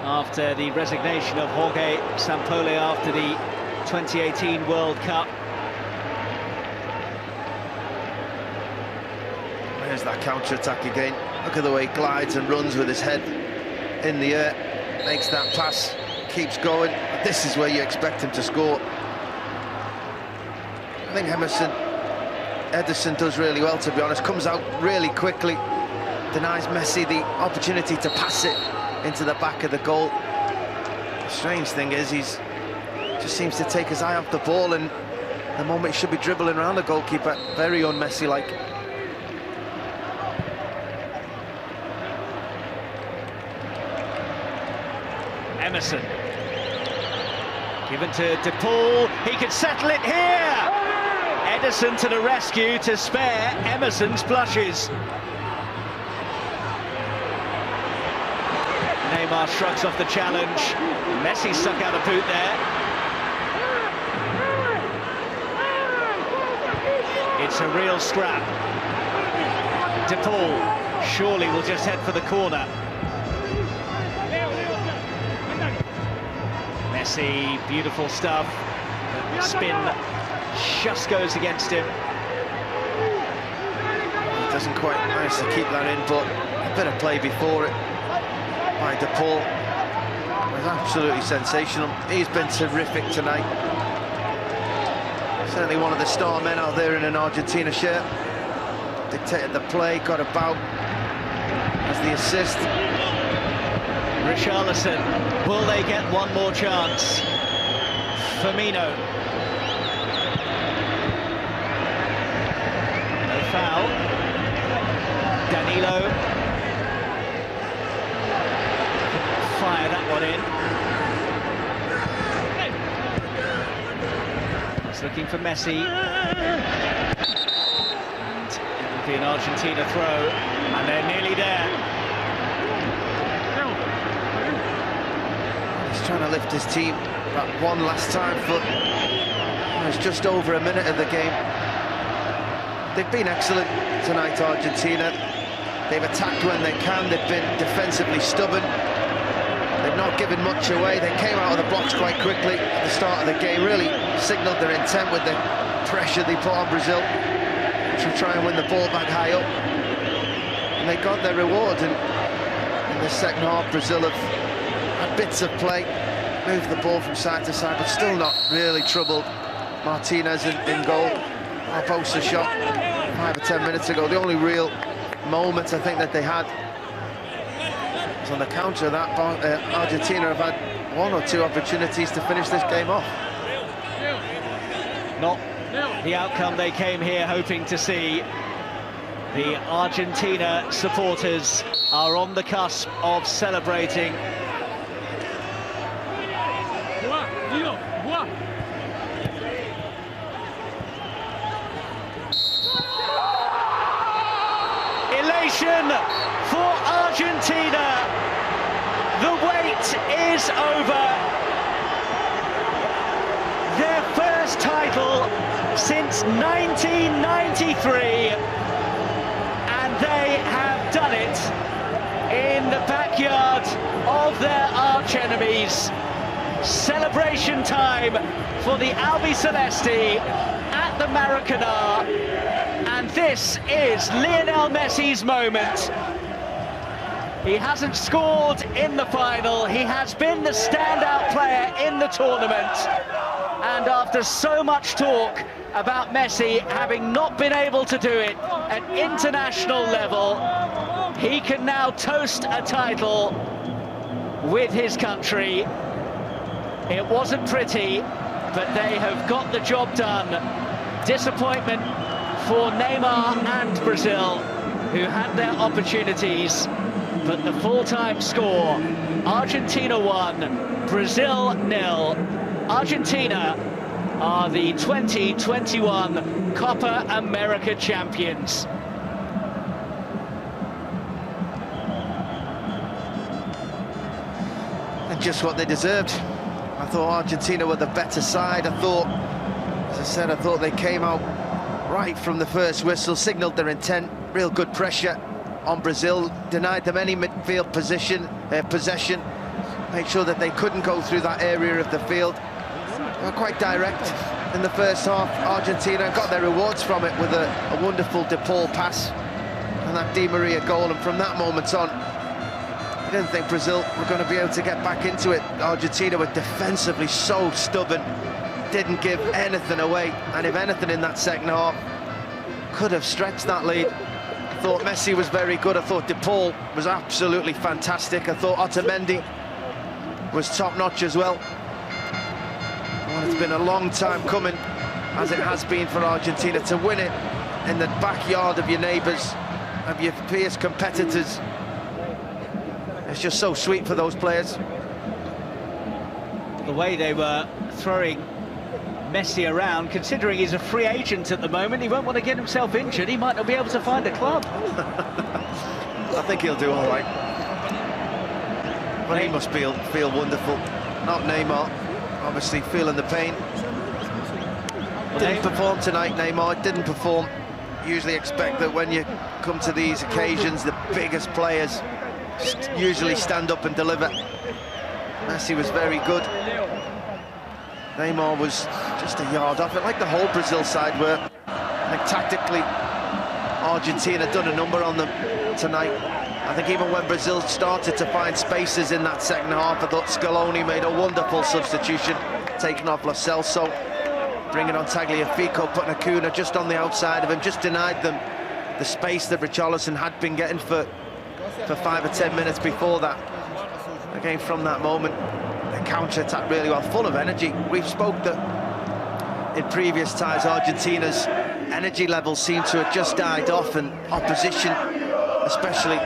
after the resignation of Jorge Sampaoli after the 2018 World Cup. There's that counter-attack again. Look at the way he glides and runs with his head in the air. Makes that pass, keeps going. This is where you expect him to score. I think Ederson does really well, to be honest. Comes out really quickly. Denies Messi the opportunity to pass it into the back of the goal. The strange thing is he's just seems to take his eye off the ball, and the moment he should be dribbling around the goalkeeper. Very un-Messi-like. Emerson. Given to De Paul. He can settle it here! Ederson to the rescue to spare Emerson's blushes. Neymar shrugs off the challenge. Messi stuck out a boot there. It's a real scrap. De Paul surely will just head for the corner. Messi, beautiful stuff. The spin just goes against him. He doesn't quite manage to keep that in, but a bit of play before it by De Paul. It was absolutely sensational. He's been terrific tonight. Certainly one of the star men out there in an Argentina shirt. Dictated the play, got about as the assist. Richarlison, will they get one more chance? Firmino. No foul. Danilo. Fire that one in. He's looking for Messi. And it will be an Argentina throw, and they're nearly there. Trying to lift his team back one last time, but it's just over a minute of the game. They've been excellent tonight, Argentina. They've attacked when they can. They've been defensively stubborn. They've not given much away. They came out of the blocks quite quickly at the start of the game, really signalled their intent with the pressure they put on Brazil to try and win the ball back high up. And they got their reward, and in the second half, Brazil have had bits of play, moved the ball from side to side, but still not really troubled Martinez in goal. Barbosa shot 5 or 10 minutes ago. The only real moment I think that they had was on the counter of that. Argentina have had 1 or 2 opportunities to finish this game off. Not the outcome they came here hoping to see. The Argentina supporters are on the cusp of celebrating. Elation for Argentina. The wait is over. Their first title since 1993, and they have done it in the backyard of their arch-enemies. Celebration time for the Albiceleste at the Maracanã, and this is Lionel Messi's moment. He hasn't scored in the final, he has been the standout player in the tournament, and after so much talk about Messi having not been able to do it at international level, he can now toast a title with his country. It wasn't pretty, but they have got the job done. Disappointment for Neymar and Brazil, who had their opportunities, but the full-time score, Argentina 1, Brazil 0. Argentina are the 2021 Copa America champions. And just what they deserved. I thought Argentina were the better side. I thought, as I said, I thought they came out right from the first whistle, signalled their intent. Real good pressure on Brazil, denied them any midfield possession, made sure that they couldn't go through that area of the field. They were quite direct in the first half. Argentina got their rewards from it with a wonderful De Paul pass and that Di Maria goal, and from that moment on, I didn't think Brazil were going to be able to get back into it. Argentina were defensively so stubborn, didn't give anything away, and if anything in that second half, could have stretched that lead. I thought Messi was very good, I thought De Paul was absolutely fantastic, I thought Otamendi was top-notch as well. Well, it's been a long time coming, as it has been for Argentina, to win it in the backyard of your neighbours, of your fierce competitors. It's just so sweet for those players. The way they were throwing Messi around, considering he's a free agent at the moment, he won't want to get himself injured, he might not be able to find a club. I think he'll do all right. But he must feel wonderful. Not Neymar, obviously feeling the pain. Didn't perform tonight, Neymar, didn't perform. Usually expect that when you come to these occasions, the biggest players usually stand up and deliver. Messi was very good. Neymar was just a yard off it, like the whole Brazil side were. I think tactically, Argentina done a number on them tonight. I think even when Brazil started to find spaces in that second half, I thought Scaloni made a wonderful substitution, taking off Lo Celso, bringing on Tagliafico, putting Acuna just on the outside of him, just denied them the space that Richarlison had been getting for 5 or 10 minutes before that. Again, from that moment, the counter-attack really well, full of energy. We've spoke that in previous ties, Argentina's energy levels seem to have just died off, and opposition, especially